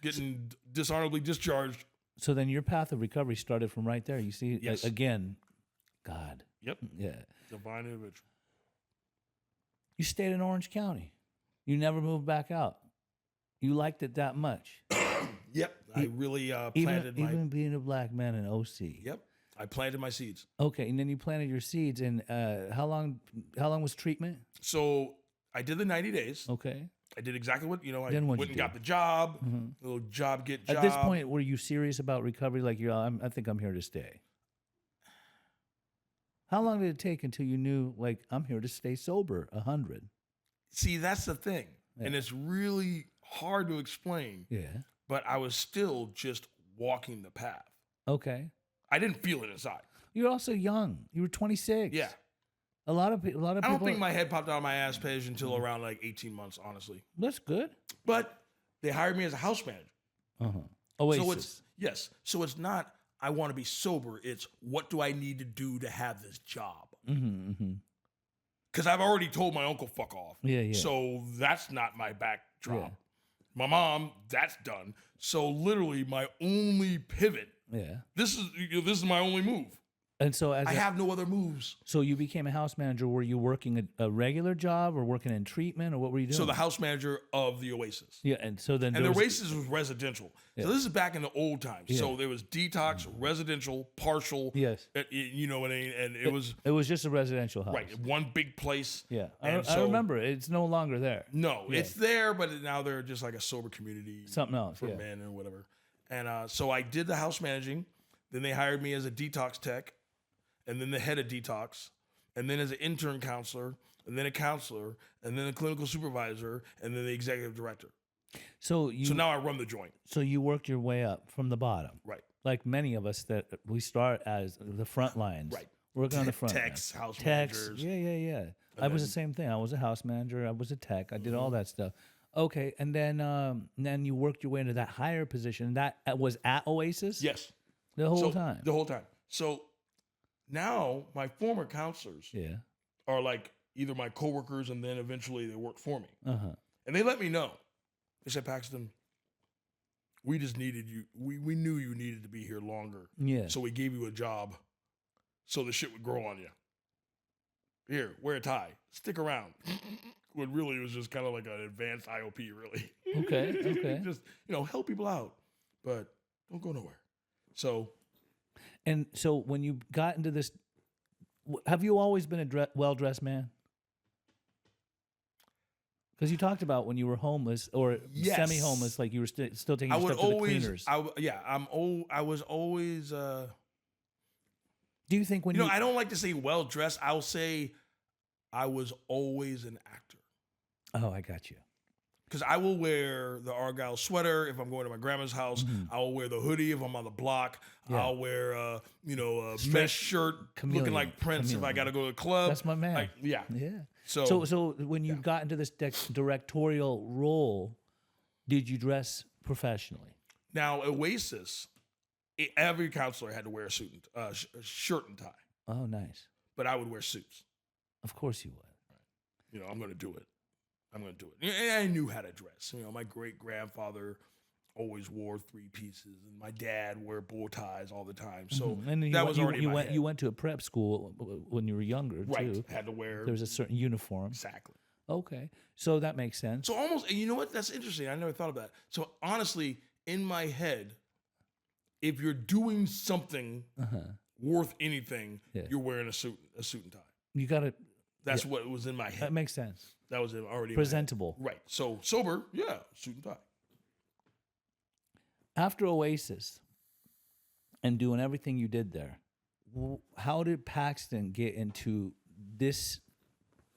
getting dishonorably discharged. So then your path of recovery started from right there. You see, Yes. again, God. Yep. Yeah. Divine intervention. You stayed in Orange County. You never moved back out. You liked it that much. Yep. I really planted even being a black man in OC. Yep. I planted my seeds. Okay, and then you planted your seeds. And how long was treatment? So I did the 90 days. Okay. I did exactly what, I Then what'd went you and got the job, little job. At this point, were you serious about recovery? Like, I think I'm here to stay. How long did it take until you knew, like, I'm here to stay sober, 100? See, that's the thing. Yeah. And it's really hard to explain, Yeah. but I was still just walking the path. Okay. I didn't feel it inside. You're also young. You were 26. Yeah. A lot of people. I don't think my head popped out of my ass page until around like 18 months, honestly. That's good. But they hired me as a house manager. Oasis. So it's not, I want to be sober. It's what do I need to do to have this job? Because I've already told my uncle fuck off. Yeah. So that's not my backdrop. Yeah. My mom, that's done. So literally my only pivot, Yeah. this is my only move. And so I have no other moves. So you became a house manager. Were you working a regular job or working in treatment, or what were you doing? So the house manager of the Oasis. Yeah, and so then And the Oasis was residential. Yeah. So this is back in the old times. Yeah. So there was detox, residential, partial. Yes. You know what I mean? And it was just a residential house. right, one big place. Yeah, And I so- remember. It's no longer there. No, Yeah. it's there, but now they're just like a sober community. Something else. For Yeah. men or whatever. And so I did the house managing. Then they hired me as a detox tech, and then the head of detox, and then as an intern counselor, and then a counselor, and then a clinical supervisor, and then the executive director. So now I run the joint. So you worked your way up from the bottom. Right. Like many of us that we start as the front lines. Right. Working on the front Techs, lines. house Techs. managers. Yeah. I was the same thing. I was a house manager. I was a tech. I did all that stuff. Okay, and then you worked your way into that higher position. That was at Oasis? Yes. The whole time? The whole time. So now my former counselors Yeah. are like either my coworkers and then eventually they work for me. Uh-huh. And they let me know. They said, Paxton, we just needed you. We knew you needed to be here longer. Yeah. So we gave you a job so the shit would grow on you. Here, wear a tie. Stick around. When really it was just kind of like an advanced IOP, really. Okay. Just, help people out. But don't go nowhere. So. And so when you got into this, have you always been a well-dressed man? Because you talked about when you were homeless or Yes. semi-homeless, like you were still taking your stuff to the cleaners. I was always. Do you think when you I don't like to say well dressed. I'll say I was always an actor. Oh, I got you. Because I will wear the Argyle sweater if I'm going to my grandma's house. I'll wear the hoodie if I'm on the block. Yeah. I'll wear a mesh shirt looking like Prince if I got to go to the club. That's my man. Yeah. So when you got into this directorial role, did you dress professionally? Now Oasis, every counselor had to wear a suit, and shirt and tie. Oh, nice. But I would wear suits. Of course you would. I'm going to do it. And I knew how to dress. My great grandfather always wore three pieces, and my dad wore bow ties all the time. So And that was already in my head. You went to a prep school when you were younger Right, too. had to wear There was a certain uniform. exactly. Okay, so that makes sense. So almost, and you know what? That's interesting. I never thought of that. So honestly, in my head, if you're doing something worth anything, you're wearing a suit and tie. You got to. That's what was in my head. That makes sense. That was already Presentable. in my head. Right. So sober, yeah, suit and tie. After Oasis and doing everything you did there, how did Paxton get into this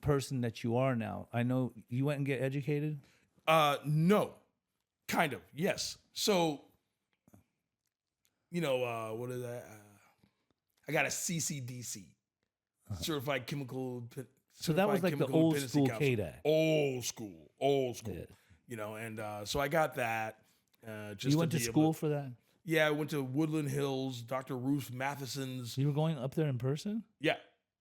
person that you are now? I know you went and get educated. No, kind of, yes. So, what is that? I got a CCDC, Certified Chemical So that was Certified like the Chemical old Dependency school Counselor. KDAC. Old school. Yeah. You know, and so I got that. Just You went to be able school for that? Yeah, I went to Woodland Hills, Dr. Ruth Matheson's. You were going up there in person? Yeah,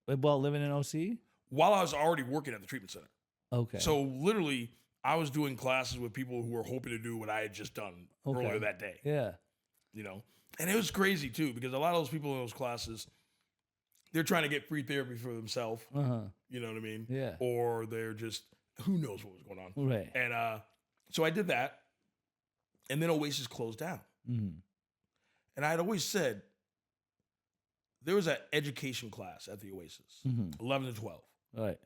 While living in OC? while I was already working at the treatment center. Okay. So literally, I was doing classes with people who were hoping to do what I had just done earlier that day. Yeah. You know, and it was crazy too because a lot of those people in those classes, they're trying to get free therapy for themselves. You know what I mean? Yeah. Or they're just who knows what was going on. Right. And so I did that, and then Oasis closed down. And I had always said there was an education class at the Oasis, 11 to 12. Right.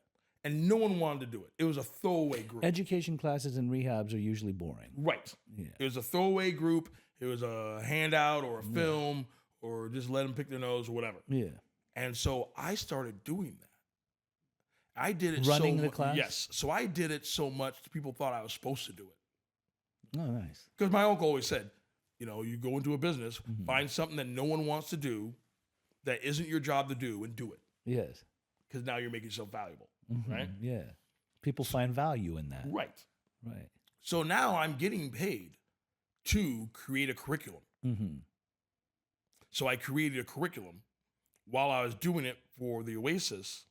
And no one wanted to do it. It was a throwaway group. Education classes and rehabs are usually boring. Right. Yeah. It was a throwaway group. It was a handout or a film or just let them pick their nose or whatever. Yeah. And so I started doing that. I did it Running the class? Yes. So I did it so much people thought I was supposed to do it. Oh, nice. Because my uncle always said, you know, you go into a business, find something that no one wants to do that isn't your job to do and do it. Yes. Because now you're making yourself valuable, right? Yeah. People find value in that. Right. Right. So now I'm getting paid to create a curriculum. So I created a curriculum while I was doing it for the Oasis.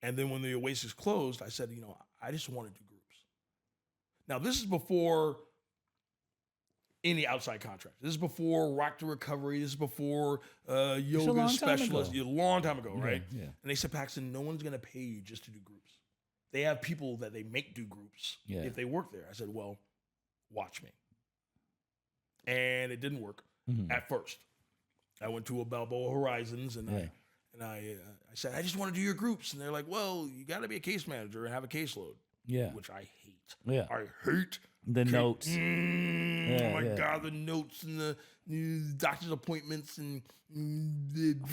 And then when the Oasis closed, I said, you know, I just want to do groups. Now, this is before any outside contract. This is before Rock to Recovery. This is before yoga specialist. A long time ago, right? Yeah. And they said, Paxton, no one's going to pay you just to do groups. They have people that they make do groups if they work there. I said, well, watch me. And it didn't work at first. I went to a Balboa Horizons and I said, I just want to do your groups. And they're like, well, you got to be a case manager and have a caseload. Yeah. Which I hate. Yeah. I hate the notes. Oh my God, the notes and the doctor's appointments and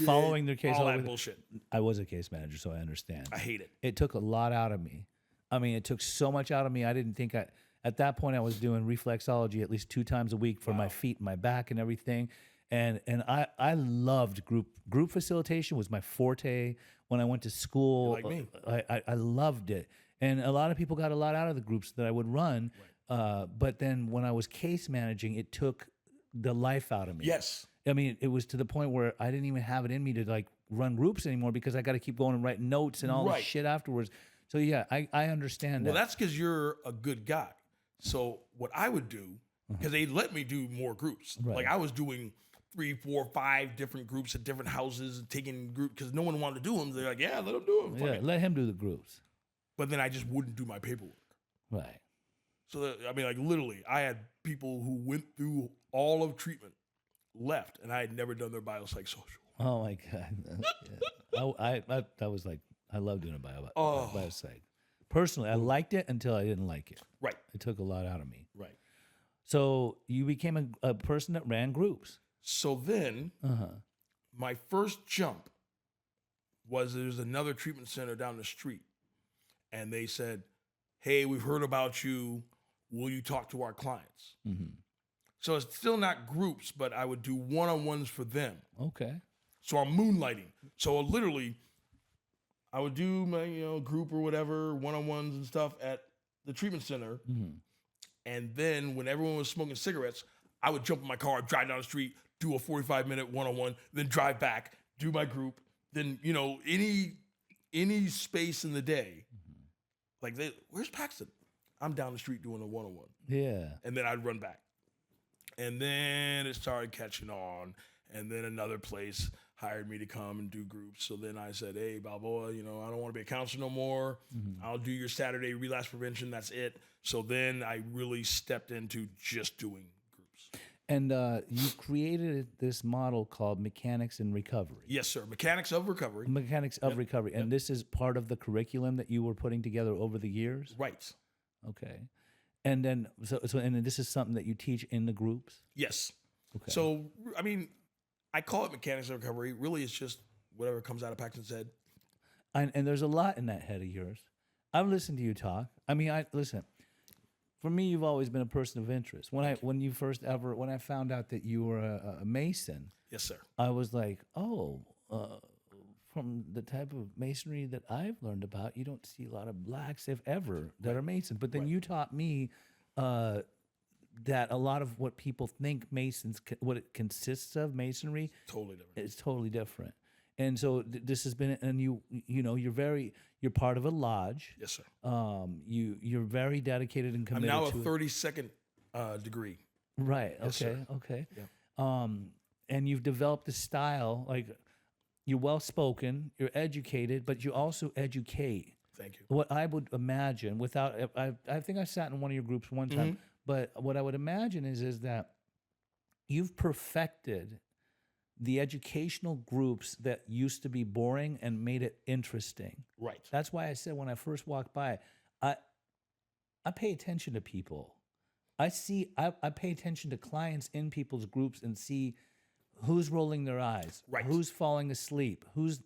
following their case. All that bullshit. I was a case manager, so I understand. I hate it. It took a lot out of me. I mean, it took so much out of me. I didn't think at that point I was doing reflexology at least 2 times a week for my feet and my back and everything. And I loved group facilitation was my forte when I went to school. You're like me. I loved it. And a lot of people got a lot out of the groups that I would run. But then when I was case managing, it took the life out of me. Yes. I mean, it was to the point where I didn't even have it in me to like run groups anymore because I got to keep going and writing notes and all this shit afterwards. So yeah, I understand that. Well, that's because you're a good guy. So what I would do, because they let me do more groups. Right. Like I was doing 3, 4, 5 different groups at different houses and taking group because no one wanted to do them. They're like, yeah, let them do them. Yeah, let him do the groups. But then I just wouldn't do my paperwork. Right. So, I mean, like literally, I had people who went through all of treatment, left, and I had never done their biopsychosocial. Oh my God. I was like, I love doing a biopsych. Personally, I liked it until I didn't like it. Right. It took a lot out of me. Right. So you became a person that ran groups. So then, my first jump was there's another treatment center down the street. And they said, hey, we've heard about you. Will you talk to our clients? So it's still not groups, but I would do one-on-ones for them. Okay. So I'm moonlighting. So literally, I would do my group or whatever, one-on-ones and stuff at the treatment center. And then when everyone was smoking cigarettes, I would jump in my car, drive down the street, do a 45-minute one-on-one, then drive back, do my group. Then, any space in the day, like, where's Paxton? I'm down the street doing a one-on-one. Yeah. And then I'd run back. And then it started catching on. And then another place hired me to come and do groups. So then I said, hey, Balboa, I don't want to be a counselor no more. I'll do your Saturday relapse prevention. That's it. So then I really stepped into just doing groups. And you created this model called Mechanics in Recovery. Yes, sir. Mechanics of Recovery. Mechanics of Recovery. And this is part of the curriculum that you were putting together over the years? Right. Okay. And then, and this is something that you teach in the groups? Yes. Okay. So, I mean, I call it Mechanics of Recovery. Really, it's just whatever comes out of Paxton's head. And there's a lot in that head of yours. I've listened to you talk. I mean, listen. For me, you've always been a person of interest. When I found out that you were a Mason, yes, sir. I was like, oh, from the type of masonry that I've learned about, you don't see a lot of blacks, if ever, that are Masons. But then you taught me that a lot of what people think Masons, what it consists of, Masonry, Totally different. is totally different. And so this has been, and you're part of a lodge. Yes, sir. You're very dedicated and I'm committed now a to it. 32nd degree. Right. Yes, Okay. sir. Okay. Yeah. And you've developed a style, like you're well spoken, you're educated, but you also educate. Thank you. What I would imagine, without, I think I sat in one of your groups one time, but what I would imagine is that you've perfected the educational groups that used to be boring and made it interesting. Right. That's why I said when I first walked by, I pay attention to people. I pay attention to clients in people's groups and see who's rolling their eyes, Right. who's falling asleep, who's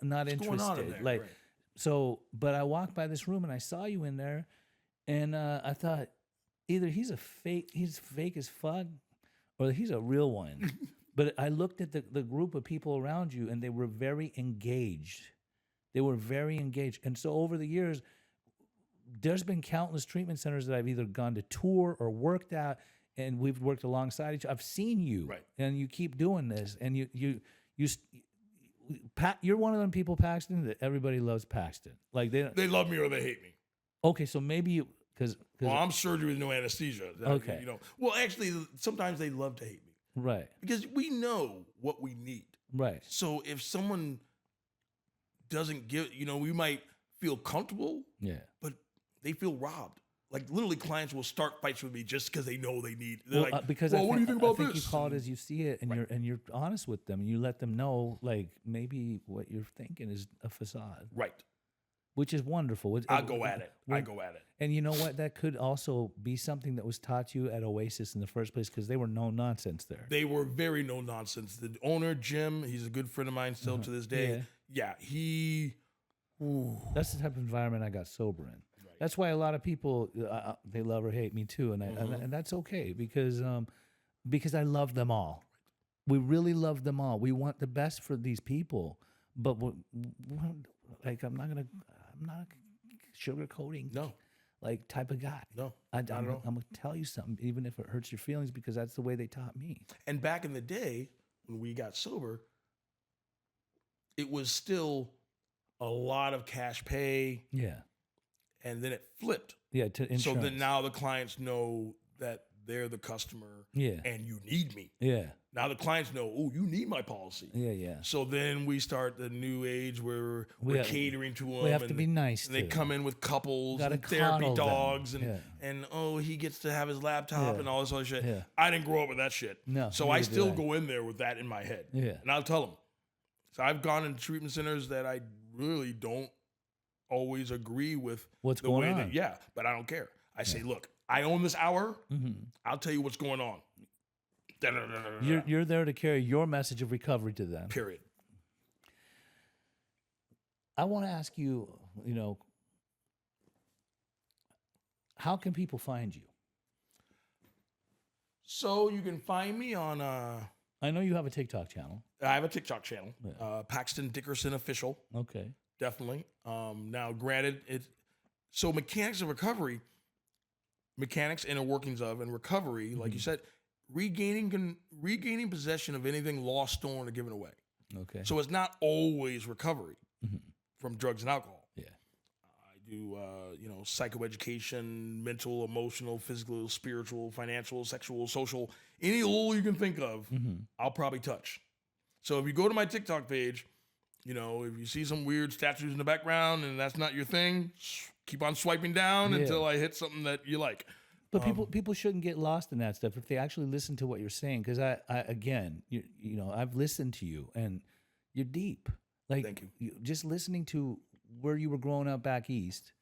not What's interested. going on in there? Like Right. so, but I walked by this room and I saw you in there, and I thought either he's fake as fuck, or he's a real one. But I looked at the group of people around you, and they were very engaged. They were very engaged. And so over the years, there's been countless treatment centers that I've either gone to tour or worked at, and we've worked alongside each other. I've seen you, Right. and you keep doing this, and you're one of them people, Paxton, that everybody loves Paxton. Like They love me or they hate me. okay, so maybe you, because Well, I'm surgery with no anesthesia. Okay. Well, actually, sometimes they love to hate me right, because we know what we need. right, So if someone doesn't give, we might feel comfortable, yeah. but they feel robbed. Like literally, clients will start fights with me just because they know they need. They're Well, like, because well, I what do you think about I think this? you call it as you see it, and you're honest with them. You let them know, like maybe what you're thinking is a facade, Right. which is wonderful. I go at it. I go at it. And you know what? That could also be something that was taught to you at Oasis in the first place, because they were no nonsense there. They were very no nonsense. The owner, Jim, he's a good friend of mine still to this day. Yeah, That's the type of environment I got sober in. Right. That's why a lot of people they love or hate me too, and that's okay because I love them all. We really love them all. We want the best for these people, but like I'm not sugarcoating. No. Like type of guy. No, I'm not at all. gonna tell you something, even if it hurts your feelings, because that's the way they taught me. And back in the day when we got sober, it was still a lot of cash pay, Yeah, and then it flipped. yeah. To insurance. So then now the clients know that they're the customer, Yeah. and you need me. Yeah, Now the clients know, oh, you need my policy. yeah. So then we start the new age where we're catering to them. We have to be nice. And they to come in with couples Gotta and therapy coddle them. dogs Yeah. and oh, he gets to have his laptop Yeah. and all this other shit. Yeah. I didn't grow up with that shit. No, So I neither did still I. go in there with that in my head. Yeah. And I'll tell them. So I've gone into treatment centers that I really don't always agree with What's the going way on. that, but I don't care. I say, look, I own this hour. Mm-hmm. I'll tell you what's going on. You're there to carry your message of recovery to them. Period. I want to ask you, how can people find you? So you can find me on I know you have a TikTok channel. I have a TikTok channel, Yeah. Paxton Dickerson Official, Okay. definitely. Now, granted, mechanics of recovery, mechanics, inner workings of, and recovery, like you said, regaining possession of anything lost, stolen, or given away. Okay. So it's not always recovery from drugs and alcohol. Yeah. I do, psychoeducation, mental, emotional, physical, spiritual, financial, sexual, social, any lure you can think of, I'll probably touch. So if you go to my TikTok page, if you see some weird statues in the background and that's not your thing, keep on swiping down until I hit something that you like. But people shouldn't get lost in that stuff if they actually listen to what you're saying. Because I've listened to you and you're deep. Like, Thank you. Just listening to where you were growing up back east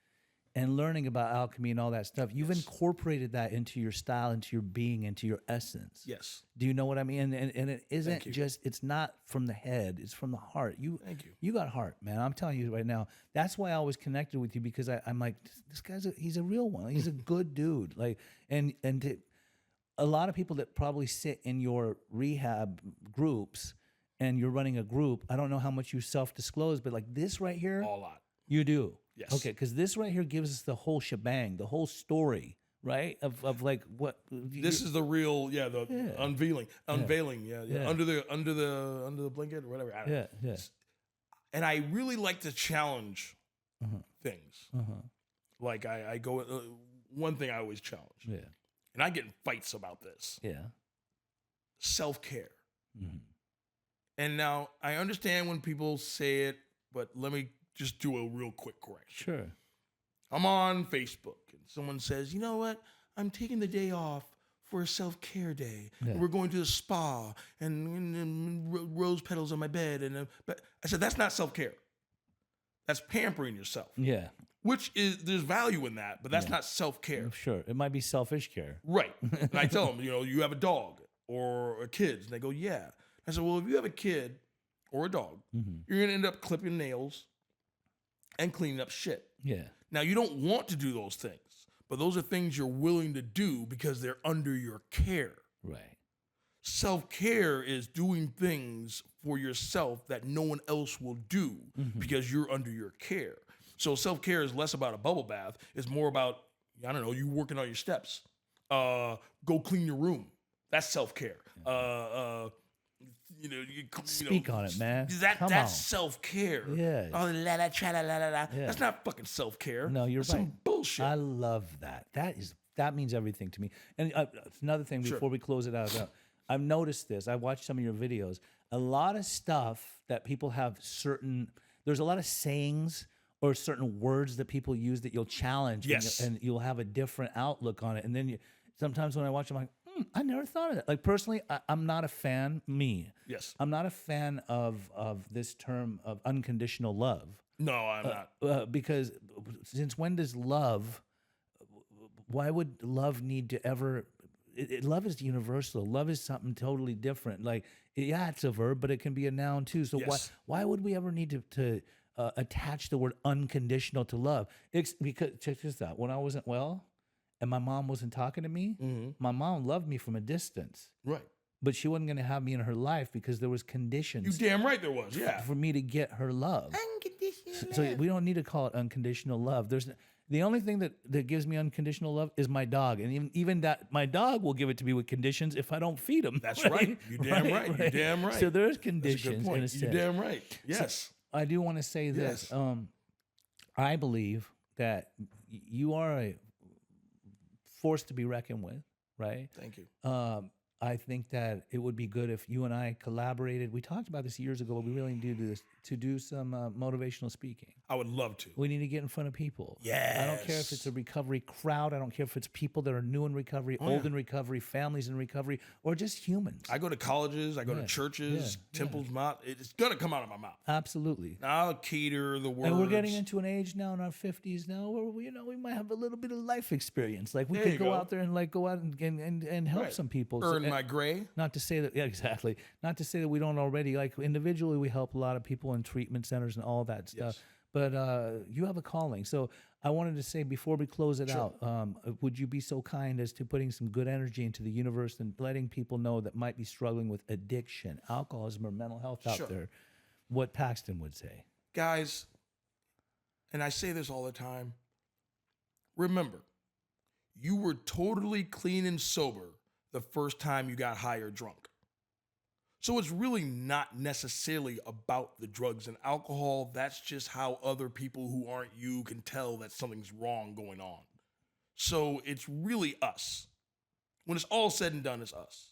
and learning about alchemy and all that stuff, you've incorporated that into your style, into your being, into your essence. Yes. Do you know what I mean? And it isn't you. just, it's not from the head, it's from the heart. Thank you. You got heart, man. I'm telling you right now. That's why I always connected with you, because I'm like, this guy's he's a real one. He's a good dude. Like, and a lot of people that probably sit in your rehab groups and you're running a group, I don't know how much you self-disclose, but like this right here, A lot. you do. Yes. Okay, because this right here gives us the whole shebang, the whole story, right? Of like what This is the real, the unveiling, Yeah. under the blanket or whatever. I don't know. yeah. And I really like to challenge things. Like I go, one thing I always challenge, Yeah. and I get in fights about this. Yeah. Self-care. And now I understand when people say it, but let me just do a real quick correction. Sure. I'm on Facebook and someone says, you know what? I'm taking the day off for a self-care day. Yeah. And we're going to the spa and rose petals on my bed. But I said, that's not self-care. That's pampering yourself. Yeah. Which is, there's value in that, but that's not self-care. Sure. It might be selfish care. Right. And I tell them, you have a dog or a kid. And they go, yeah. I said, well, if you have a kid or a dog, you're going to end up clipping nails and cleaning up shit. Yeah. Now, you don't want to do those things, but those are things you're willing to do because they're under your care. Right. Self-care is doing things for yourself that no one else will do because you're under your care. So self-care is less about a bubble bath. It's more about, I don't know, you working on your steps. Go clean your room. That's self-care. Speak on it, man. That's self-care. Yeah. Oh, la la cha la la la la. Yeah. That's not fucking self-care. No, you're That's right. some bullshit. I love that. That means everything to me. And another thing before we close it out, I've noticed this. I watched some of your videos. A lot of stuff that people have there's a lot of sayings or certain words that people use that you'll challenge. Yes. And you'll have a different outlook on it. And then sometimes when I watch them, I'm like, I never thought of that. Like personally, I'm not a fan. Yes. I'm not a fan of this term of unconditional love. No, I'm not. Because since when does love? Why would love need to ever? Love is universal. Love is something totally different. Like it's a verb, but it can be a noun too. So why would we ever need to attach the word unconditional to love? Because check this out. When I wasn't well, and my mom wasn't talking to me, my mom loved me from a distance. Right. But she wasn't going to have me in her life because there was conditions. You damn right there was, yeah. For me to get her love. Unconditional So we don't need to call it unconditional love. The only thing that gives me unconditional love is my dog. And even that, my dog will give it to me with conditions if I don't feed him. That's right. You damn right. You damn right. So there's That's a good conditions point. in a sense. You damn right. Yes. So I do want to say this. Yes. I believe that you are a force to be reckoned with, right? Thank you. I think that it would be good if you and I collaborated. We talked about this years ago, but we really need to do this, to do some motivational speaking. I would love to. We need to get in front of people. Yes. I don't care if it's a recovery crowd. I don't care if it's people that are new in recovery, old in recovery, families in recovery, or just humans. I go to colleges. I go to churches, temples. It's going to come out of my mouth. Absolutely. Now I'll cater the words. And we're getting into an age now in our 50s now where we might have a little bit of life experience. Like we could go out there and go out and help some people. Earn my gray. Not to say that, exactly. Not to say that we don't already, like individually, we help a lot of people in treatment centers and all that stuff. Yes. But you have a calling. So I wanted to say before we close it out, would you be so kind as to putting some good energy into the universe and letting people know that might be struggling with addiction, alcoholism, or mental health out there, what Paxton would say? Guys, and I say this all the time, remember, you were totally clean and sober the first time you got high or drunk. So it's really not necessarily about the drugs and alcohol. That's just how other people who aren't you can tell that something's wrong going on. So it's really us. When it's all said and done, it's us.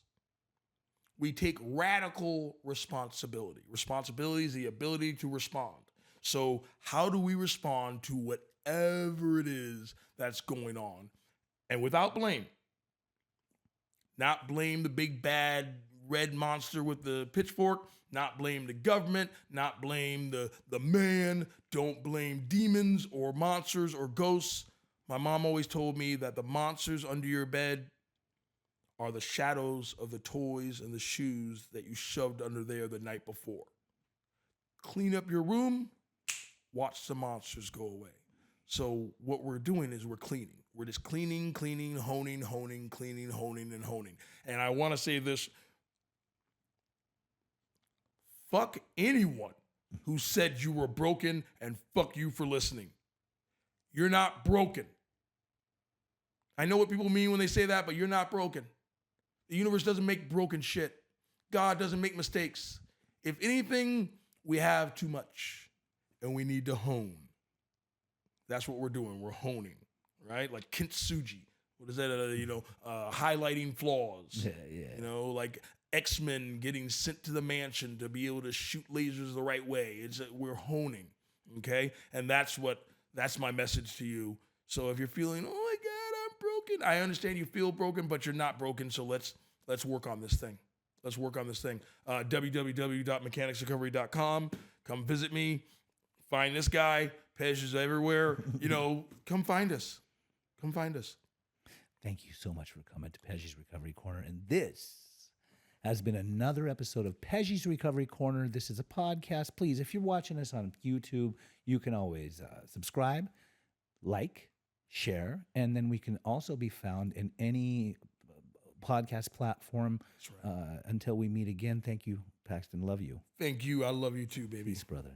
We take radical responsibility. Responsibility is the ability to respond. So how do we respond to whatever it is that's going on? And without blame. Not blame the big bad red monster with the pitchfork, not blame the government, not blame the man, don't blame demons or monsters or ghosts. My mom always told me that the monsters under your bed are the shadows of the toys and the shoes that you shoved under there the night before. Clean up your room, watch the monsters go away. So what we're doing is we're cleaning. We're just cleaning, honing, cleaning, honing, and honing. And I want to say this, fuck anyone who said you were broken, and fuck you for listening. You're not broken. I know what people mean when they say that, but you're not broken. The universe doesn't make broken shit. God doesn't make mistakes. If anything, we have too much and we need to hone. That's what we're doing. We're honing, right? Like kintsugi. What is that? Highlighting flaws. Yeah. Like X-Men getting sent to the mansion to be able to shoot lasers the right way. We're honing, okay? And that's my message to you. So if you're feeling, oh my God, I'm broken. I understand you feel broken, but you're not broken. So let's work on this thing. Let's work on this thing. www.mechanicsrecovery.com. Come visit me. Find this guy. Pej is everywhere. Come find us. Come find us. Thank you so much for coming to Pej's Recovery Corner. And this has been another episode of Pej's Recovery Corner. This is a podcast. Please, if you're watching us on YouTube, you can always subscribe, like, share, and then we can also be found in any podcast platform. That's right. Until we meet again, thank you, Paxton. Love you. Thank you. I love you too, baby. Peace, brother.